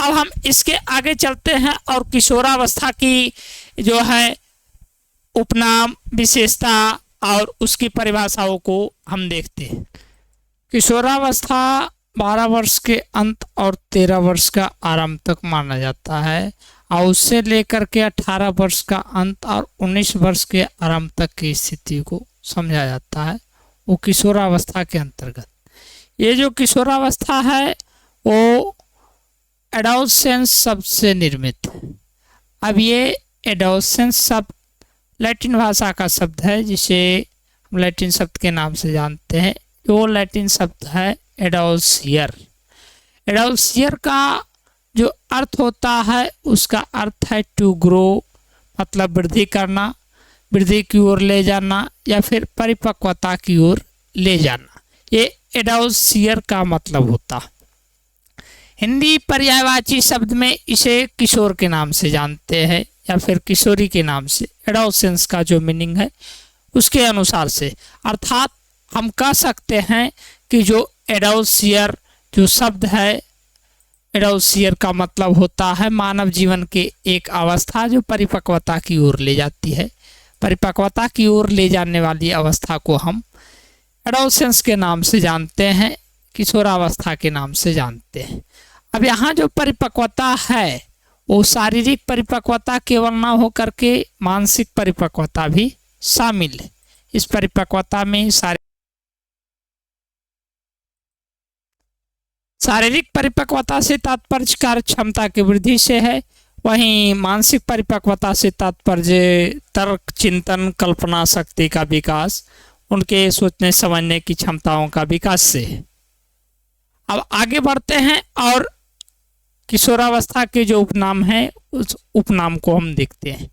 अब हम इसके आगे चलते हैं और किशोरावस्था की जो है उपनाम, विशेषता और उसकी परिभाषाओं को हम देखते हैं। किशोरावस्था 12 वर्ष के अंत और 13 वर्ष का आरंभ तक माना जाता है, और उससे लेकर के 18 वर्ष का अंत और 19 वर्ष के आरंभ तक की स्थिति को समझा जाता है, वो किशोरावस्था के अंतर्गत। ये जो किशोरावस्था है वो एडोलसेंस शब्द से निर्मित है। अब ये एडोलसेंस शब्द लैटिन भाषा का शब्द है, जिसे हम लैटिन शब्द के नाम से जानते हैं। वो लैटिन शब्द है एडोल्सियर। एडोल्सियर का जो अर्थ होता है उसका अर्थ है टू ग्रो, मतलब वृद्धि करना, वृद्धि की ओर ले जाना या फिर परिपक्वता की ओर ले जाना। ये एडोल्सियर का मतलब होता है। हिंदी पर्यायवाची शब्द में इसे किशोर के नाम से जानते हैं या फिर किशोरी के नाम से। एडोलसेंस का जो मीनिंग है उसके अनुसार से, अर्थात हम कह सकते हैं कि जो एडोल्सियर जो शब्द है, एडोल्सियर का मतलब होता है मानव जीवन के एक अवस्था जो परिपक्वता की ओर ले जाती है। परिपक्वता की ओर ले जाने वाली अवस्था को हम एडोलसेंस के नाम से जानते हैं, किशोरावस्था के नाम से जानते हैं। अब यहाँ जो परिपक्वता है वो शारीरिक परिपक्वता केवल ना होकर के मानसिक परिपक्वता भी शामिल है। इस परिपक्वता में शारीरिक परिपक्वता से तात्पर्य कार्य क्षमता की वृद्धि से है, वहीं मानसिक परिपक्वता से तात्पर्य तर्क, चिंतन, कल्पना शक्ति का विकास, उनके सोचने समझने की क्षमताओं का विकास से है। अब आगे बढ़ते हैं और किशोरावस्था के जो उपनाम हैं उस उपनाम को हम देखते हैं।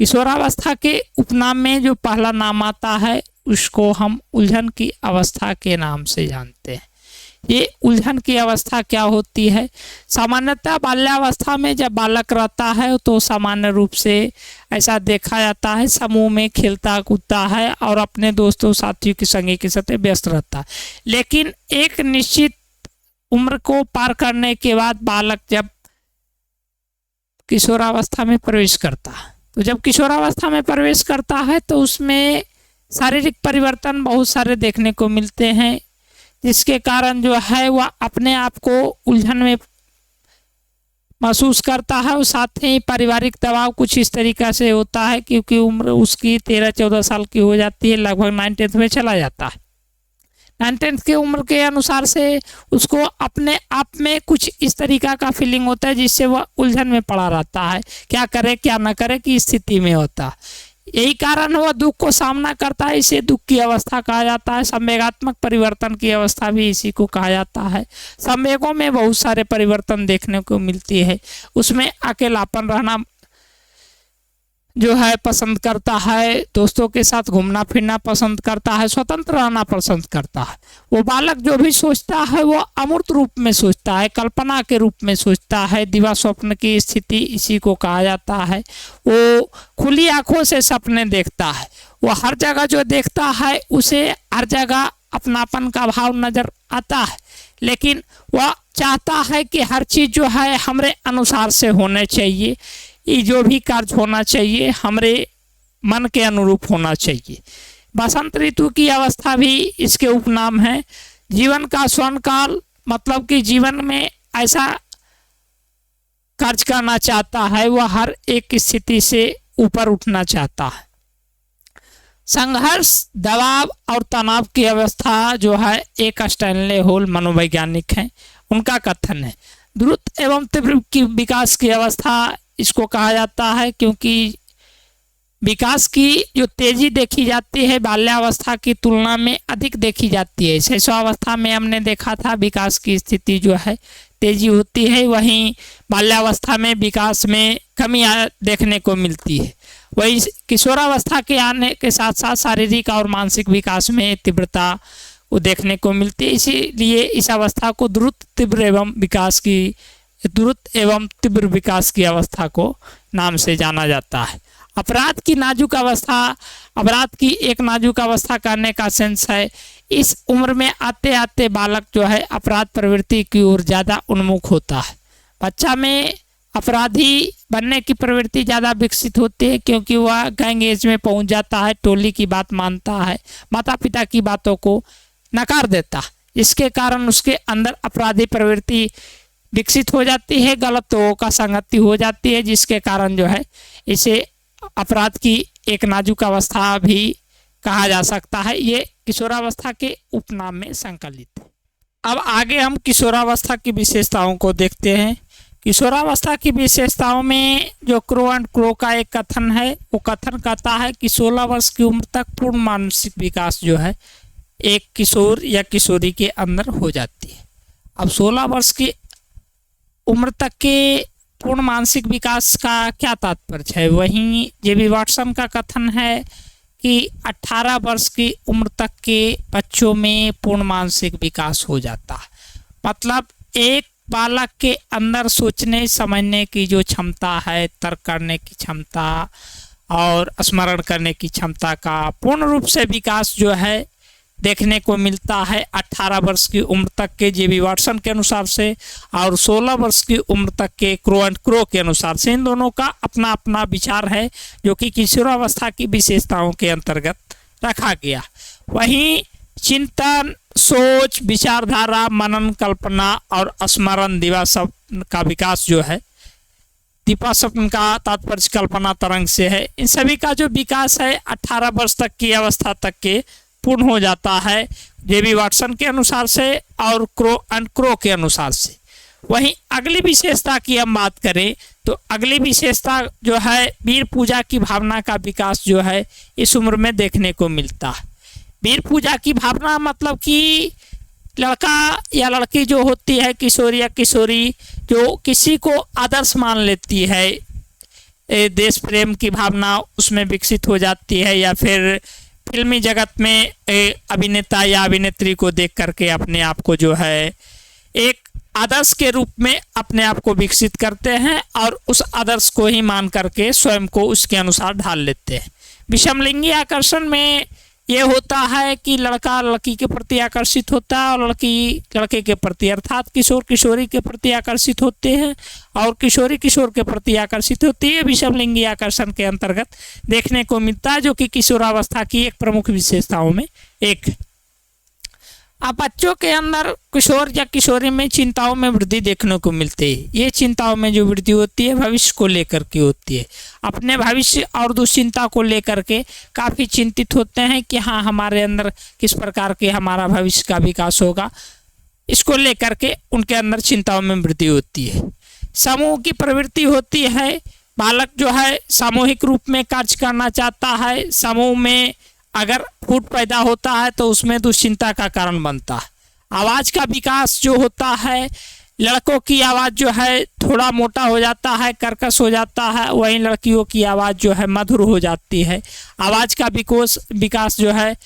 किशोरावस्था के उपनाम में जो पहला नाम आता है उसको हम उलझन की अवस्था के नाम से जानते हैं। ये उलझन की अवस्था क्या होती है? सामान्यतः बाल्यावस्था में जब बालक रहता है तो सामान्य रूप से ऐसा देखा जाता है समूह में खेलता कूदता है और अपने दोस्तों साथियों की संगी के साथ व्यस्त रहता है। लेकिन एक निश्चित उम्र को पार करने के बाद बालक जब किशोरावस्था में प्रवेश करता है, तो जब किशोरावस्था में प्रवेश करता है तो उसमें शारीरिक परिवर्तन बहुत सारे देखने को मिलते हैं, जिसके कारण जो है वह अपने आप को उलझन में महसूस करता है। और साथ ही पारिवारिक दबाव कुछ इस तरीक़ा से होता है, क्योंकि उम्र उसकी 13-14 साल की हो जाती है, लगभग 9th में चला जाता है। 9th की उम्र के अनुसार से उसको अपने आप में कुछ इस तरीक़ा का फीलिंग होता है जिससे वह उलझन में पड़ा रहता है, क्या करे क्या न करे की स्थिति में होता है। यही कारण वह दुख को सामना करता है, इसे दुख की अवस्था कहा जाता है। संवेगात्मक परिवर्तन की अवस्था भी इसी को कहा जाता है। संवेगों में बहुत सारे परिवर्तन देखने को मिलती है। उसमें अकेलापन रहना जो है पसंद करता है, दोस्तों के साथ घूमना फिरना पसंद करता है, स्वतंत्र रहना पसंद करता है। वो बालक जो भी सोचता है वो अमूर्त रूप में सोचता है, कल्पना के रूप में सोचता है। दिवा स्वप्न की स्थिति इसी को कहा जाता है। वो खुली आंखों से सपने देखता है। वो हर जगह जो देखता है उसे हर जगह अपनापन का भाव नजर आता है, लेकिन वह चाहता है कि हर चीज़ जो है हमारे अनुसार से होने चाहिए। ये जो भी कार्य होना चाहिए हमारे मन के अनुरूप होना चाहिए। बसंत ऋतु की अवस्था भी इसके उपनाम है। जीवन का स्वर्ण काल, मतलब कि जीवन में ऐसा कार्य करना चाहता है, वह हर एक स्थिति से ऊपर उठना चाहता है। संघर्ष, दबाव और तनाव की अवस्था जो है एक स्टैनले होल मनोवैज्ञानिक हैं, उनका कथन है। द्रुत एवं तीव्र की विकास की अवस्था इसको कहा जाता है, क्योंकि विकास की जो तेजी देखी जाती है बाल्यावस्था की तुलना में अधिक देखी जाती है। शैशवावस्था में हमने देखा था विकास की स्थिति जो है तेजी होती है, वहीं बाल्यावस्था में विकास में कमी देखने को मिलती है। वही किशोरावस्था के आने के साथ साथ शारीरिक और मानसिक विकास में तीव्रता को देखने को मिलती है। इसीलिए इस अवस्था को द्रुत एवं तीव्र विकास की अवस्था को नाम से जाना जाता है। अपराध की नाजुक अवस्था, अपराध की एक नाजुक अवस्था करने का सेंस है। इस उम्र में आते आते बालक जो है अपराध प्रवृत्ति की ओर ज़्यादा उन्मुख होता है। बच्चा में अपराधी बनने की प्रवृत्ति ज़्यादा विकसित होती है, क्योंकि वह गैंग एज में पहुंच जाता है, टोली की बात मानता है, माता पिता की बातों को नकार देता, जिसके कारण उसके अंदर अपराधी प्रवृत्ति विकसित हो जाती है, गलत लोगों का संगति हो जाती है, जिसके कारण जो है इसे अपराध की एक नाजुक अवस्था भी कहा जा सकता है। ये किशोरावस्था के उपनाम में संकलित है। अब आगे हम किशोरावस्था की विशेषताओं को देखते हैं। किशोरावस्था की विशेषताओं में जो क्रो एंड क्रो का एक कथन है, वो कथन कहता है कि 16 वर्ष की उम्र तक पूर्ण मानसिक विकास जो है एक किशोर या किशोरी के अंदर हो जाती है। अब 16 वर्ष की उम्र तक के पूर्ण मानसिक विकास का क्या तात्पर्य है? वहीं जेबी वाटसन का कथन है कि 18 वर्ष की उम्र तक के बच्चों में पूर्ण मानसिक विकास हो जाता है। मतलब एक बालक के अंदर सोचने समझने की जो क्षमता है, तर्क करने की क्षमता और स्मरण करने की क्षमता का पूर्ण रूप से विकास जो है देखने को मिलता है 18 वर्ष की उम्र तक के जेबी वाटसन के अनुसार से, और 16 वर्ष की उम्र तक के क्रो एंड क्रो के अनुसार से। इन दोनों का अपना अपना विचार है, जो कि किशोरावस्था की विशेषताओं के अंतर्गत रखा गया। वहीं चिंतन, सोच, विचारधारा, मनन, कल्पना और स्मरण दिवा स्वप्न का विकास जो है, दीपा स्वप्न का तात्पर्य कल्पना तरंग से है। इन सभी का जो विकास है 18 वर्ष तक की अवस्था तक के पूर्ण हो जाता है जेबी वाटसन के अनुसार से और क्रो एंड क्रो के अनुसार से। वहीं अगली विशेषता की हम बात करें तो अगली विशेषता जो है वीर पूजा की भावना का विकास जो है इस उम्र में देखने को मिलता है। वीर पूजा की भावना मतलब कि लड़का या लड़की जो होती है, किशोर या किशोरी, जो किसी को आदर्श मान लेती है, देश प्रेम की भावना उसमें विकसित हो जाती है, या फिर फिल्मी जगत में अभिनेता या अभिनेत्री को देख करके अपने आप को जो है एक आदर्श के रूप में अपने आप को विकसित करते हैं और उस आदर्श को ही मान करके स्वयं को उसके अनुसार ढाल लेते हैं। विषमलिंगी आकर्षण में ये होता है कि लड़का लड़की के प्रति आकर्षित होता है और लड़की लड़के के प्रति, अर्थात किशोर किशोरी के प्रति आकर्षित होते हैं और किशोरी किशोर के प्रति आकर्षित होती है। विषमलिंगी आकर्षण के अंतर्गत देखने को मिलता है, जो कि किशोरावस्था की एक प्रमुख विशेषताओं में एक है। अब बच्चों के अंदर किशोर या किशोरी में चिंताओं में वृद्धि देखने को मिलती है। ये चिंताओं में जो वृद्धि होती है भविष्य को लेकर के होती है। अपने भविष्य और दुश्चिंता को लेकर के काफ़ी चिंतित होते हैं कि हाँ, हमारे अंदर किस प्रकार के हमारा भविष्य का विकास होगा, इसको लेकर के उनके अंदर चिंताओं में वृद्धि होती है। समूह की प्रवृत्ति होती है। बालक जो है सामूहिक रूप में कार्य करना चाहता है। समूह में अगर फूट पैदा होता है तो उसमें दुश्चिंता का कारण बनता है। आवाज़ का विकास जो होता है, लड़कों की आवाज़ जो है थोड़ा मोटा हो जाता है, कर्कश हो जाता है, वहीं लड़कियों की आवाज़ जो है मधुर हो जाती है। आवाज़ का विकास जो है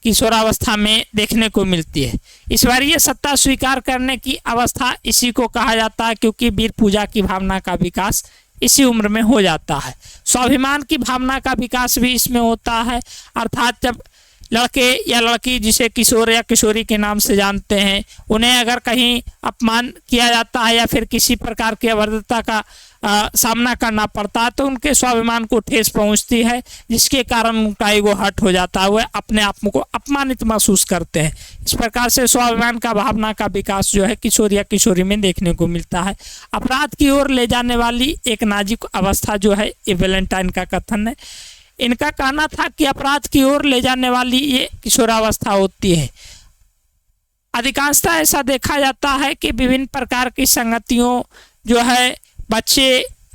किशोरावस्था में देखने को मिलती है। ईश्वरीय सत्ता स्वीकार करने की अवस्था इसी को कहा जाता है, क्योंकि वीर पूजा की भावना का विकास इसी उम्र में हो जाता है। स्वाभिमान की भावना का विकास भी इसमें होता है, अर्थात जब लड़के या लड़की जिसे किशोर या किशोरी के नाम से जानते हैं, उन्हें अगर कहीं अपमान किया जाता है या फिर किसी प्रकार की अभद्रता का सामना करना पड़ता है तो उनके स्वाभिमान को ठेस पहुंचती है, जिसके कारण उनका ईगो हर्ट हो जाता है, वह अपने आप को अपमानित महसूस करते हैं। इस प्रकार से स्वाभिमान का भावना का विकास जो है किशोर या किशोरी में देखने को मिलता है। अपराध की ओर ले जाने वाली एक नाजुक अवस्था जो है ये वैलेंटाइन का कथन है। इनका कहना था कि अपराध की ओर ले जाने वाली ये किशोरावस्था होती है। अधिकांशतः ऐसा देखा जाता है कि विभिन्न प्रकार की संगतियों जो है बच्चे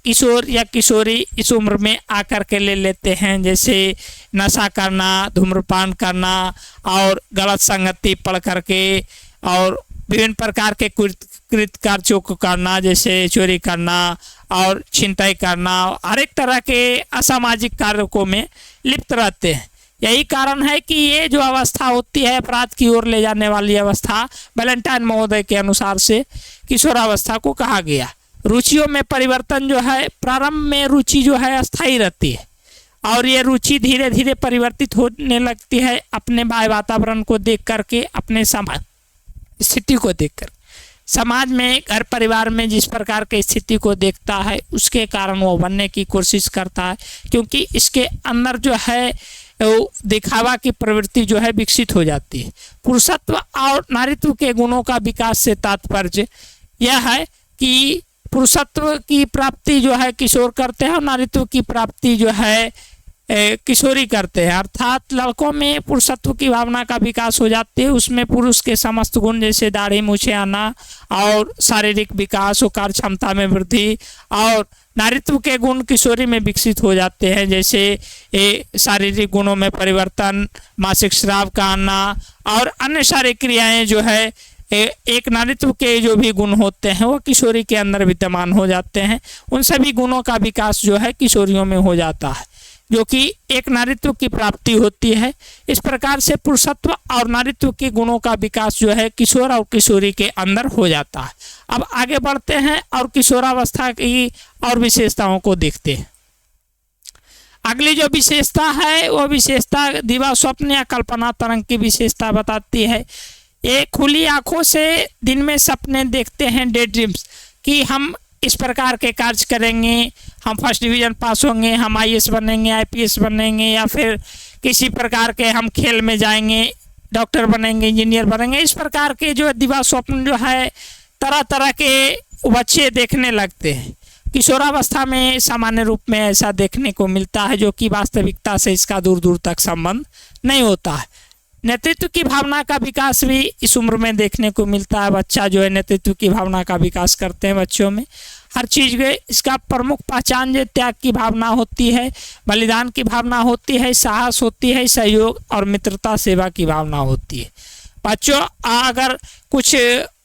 किशोर या किशोरी इस उम्र में आकर के ले लेते हैं, जैसे नशा करना, धूम्रपान करना और गलत संगति पढ़ करके और विभिन्न प्रकार के कृत कार्यों को करना, जैसे चोरी करना और छिनताई करना, हर एक तरह के असामाजिक कार्यों में लिप्त रहते हैं। यही कारण है कि ये जो अवस्था होती है अपराध की ओर ले जाने वाली अवस्था, वैलेंटाइन महोदय के अनुसार से किशोरावस्था को कहा गया। रुचियों में परिवर्तन जो है, प्रारंभ में रुचि जो है अस्थायी रहती है और ये रुचि धीरे धीरे परिवर्तित होने लगती है अपने बाह्य वातावरण को देख करके, अपने समाज स्थिति को देखकर। समाज में, घर परिवार में जिस प्रकार की स्थिति को देखता है उसके कारण वो बनने की कोशिश करता है, क्योंकि इसके अंदर जो है वो दिखावा की प्रवृत्ति जो है विकसित हो जाती है। पुरुषत्व और नारीत्व के गुणों का विकास से तात्पर्य यह है कि पुरुषत्व की प्राप्ति जो है किशोर करते हैं और नारीत्व की प्राप्ति जो है किशोरी करते हैं। अर्थात लड़कों में पुरुषत्व की भावना का विकास हो जाती है, उसमें पुरुष के समस्त गुण जैसे दाढ़ी मूछें आना और शारीरिक विकास और कार्य क्षमता में वृद्धि, और नारीत्व के गुण किशोरी में विकसित हो जाते हैं, जैसे शारीरिक गुणों में परिवर्तन, मासिक स्राव का आना और अन्य सारी क्रियाएं जो है एक नारीत्व के जो भी गुण होते हैं वो किशोरी के अंदर विद्यमान हो जाते हैं। उन सभी गुणों का विकास जो है किशोरियों में हो जाता है, जो कि एक नारीत्व की प्राप्ति होती है। इस प्रकार से पुरुषत्व और नारीत्व के गुणों का विकास जो है किशोर और किशोरी के अंदर हो जाता है। अब आगे बढ़ते हैं और किशोरावस्था की और विशेषताओं को देखते हैं। अगली जो विशेषता है वो विशेषता दिवा स्वप्न या कल्पना तरंग की विशेषता बताती है। ये खुली आंखों से दिन में सपने देखते हैं, डे ड्रीम्स, कि हम इस प्रकार के कार्य करेंगे, हम फर्स्ट डिवीज़न पास होंगे, हम आईएएस बनेंगे, आईपीएस बनेंगे, या फिर किसी प्रकार के हम खेल में जाएंगे, डॉक्टर बनेंगे, इंजीनियर बनेंगे। इस प्रकार के जो दिवा स्वप्न जो है तरह तरह के बच्चे देखने लगते हैं। किशोरावस्था में सामान्य रूप में ऐसा देखने को मिलता है, जो कि वास्तविकता से इसका दूर दूर तक संबंध नहीं होता है। नेतृत्व की भावना का विकास भी इस उम्र में देखने को मिलता है। बच्चा जो है नेतृत्व की भावना का विकास करते हैं बच्चों में। हर चीज़ में इसका प्रमुख पहचान जो त्याग की भावना होती है, बलिदान की भावना होती है, साहस होती है, सहयोग और मित्रता सेवा की भावना होती है। बच्चों अगर कुछ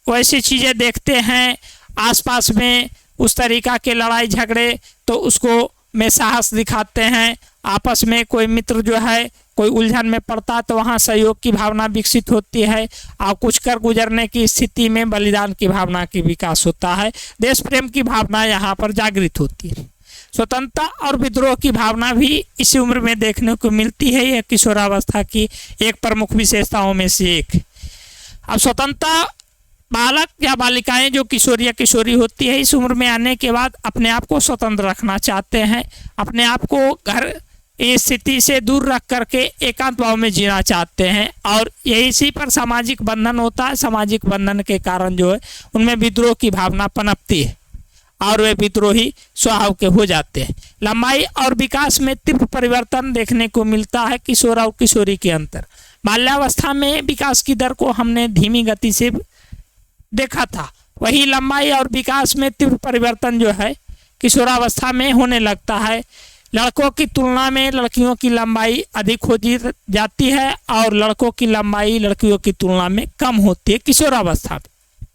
वैसी चीज़ें देखते हैं आसपास में, उस तरीका के लड़ाई झगड़े, तो उसको में साहस दिखाते हैं। आपस में कोई मित्र जो है कोई उलझन में पड़ता है तो वहाँ सहयोग की भावना विकसित होती है और कुछ कर गुजरने की स्थिति में बलिदान की भावना की विकास होता है। देश प्रेम की भावना यहाँ पर जागृत होती है। स्वतंत्रता और विद्रोह की भावना भी इस उम्र में देखने को मिलती है। यह किशोरावस्था की एक प्रमुख विशेषताओं में से एक है। अब स्वतंत्रता, बालक या बालिकाएं जो किशोर या किशोरी होती है इस उम्र में आने के बाद अपने आप को स्वतंत्र रखना चाहते हैं, अपने आप को घर इस स्थिति से दूर रख करके एकांत भाव में जीना चाहते हैं, और यही इसी पर सामाजिक बंधन होता है। सामाजिक बंधन के कारण जो है उनमें विद्रोह की भावना पनपती है और वे विद्रोही स्वभाव के हो जाते हैं। लंबाई और विकास में तीव्र परिवर्तन देखने को मिलता है किशोर और किशोरी के अंतर। बाल्यावस्था में विकास की दर को हमने धीमी गति से देखा था, वही लंबाई और विकास में तीव्र परिवर्तन जो है किशोरावस्था में होने लगता है। लड़कों की तुलना में लड़कियों की लंबाई अधिक हो जाती है और लड़कों की लंबाई लड़कियों की तुलना में कम होती है किशोरावस्था में।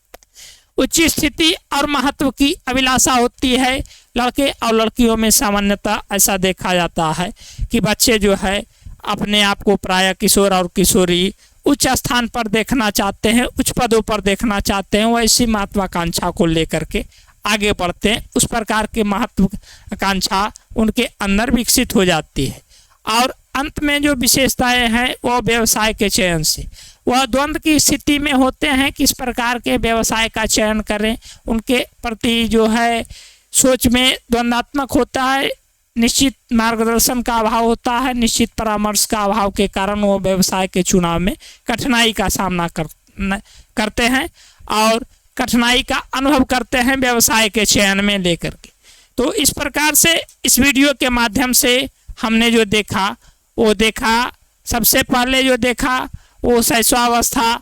उच्च स्थिति और महत्व की अभिलाषा होती है। लड़के और लड़कियों में सामान्यतः ऐसा देखा जाता है कि बच्चे जो है अपने आप को प्रायः किशोर और किशोरी उच्च स्थान पर देखना चाहते हैं, उच्च पदों पर देखना चाहते हैं। वैसी महत्वाकांक्षा को लेकर के आगे बढ़ते हैं। उस प्रकार के महत्वाकांक्षा उनके अंदर विकसित हो जाती है। और अंत में जो विशेषताएं हैं वो व्यवसाय के चयन से, वह द्वंद्व की स्थिति में होते हैं किस प्रकार के व्यवसाय का चयन करें। उनके प्रति जो है सोच में द्वंद्वात्मक होता है, निश्चित मार्गदर्शन का अभाव होता है, निश्चित परामर्श का अभाव के कारण वो व्यवसाय के चुनाव में कठिनाई का सामना करते हैं और कठिनाई का अनुभव करते हैं व्यवसाय के चयन में लेकर के। तो इस प्रकार से इस वीडियो के माध्यम से हमने जो देखा वो देखा, सबसे पहले जो देखा वो शैशवावस्था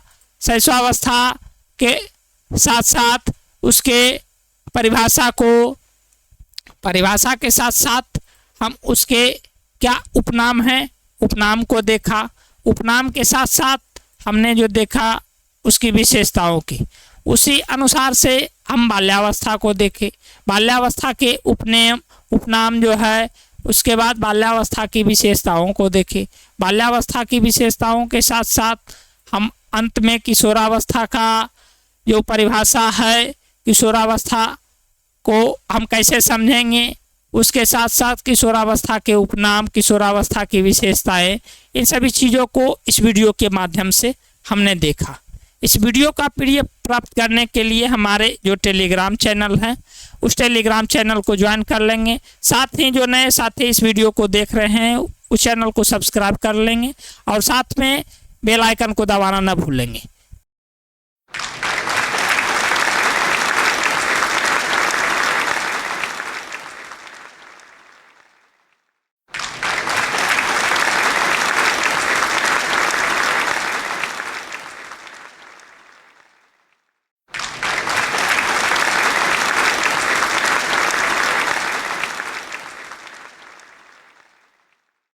के साथ साथ उसके परिभाषा के साथ साथ हम उसके क्या उपनाम हैं उपनाम को देखा। उपनाम के साथ साथ हमने जो देखा उसकी विशेषताओं की। उसी अनुसार से हम बाल्यावस्था को देखें, बाल्यावस्था के उपनेम उपनाम जो है, उसके बाद बाल्यावस्था की विशेषताओं को देखें। बाल्यावस्था की विशेषताओं के साथ साथ हम अंत में किशोरावस्था का जो परिभाषा है, किशोरावस्था को हम कैसे समझेंगे, उसके साथ साथ किशोरावस्था के उपनाम, किशोरावस्था की विशेषताएं, इन सभी चीज़ों को इस वीडियो के माध्यम से हमने देखा। इस वीडियो का PDF प्राप्त करने के लिए हमारे जो टेलीग्राम चैनल है, उस टेलीग्राम चैनल को ज्वाइन कर लेंगे। साथ ही जो नए साथी इस वीडियो को देख रहे हैं, उस चैनल को सब्सक्राइब कर लेंगे और साथ में बेल आइकन को दबाना न भूलेंगे।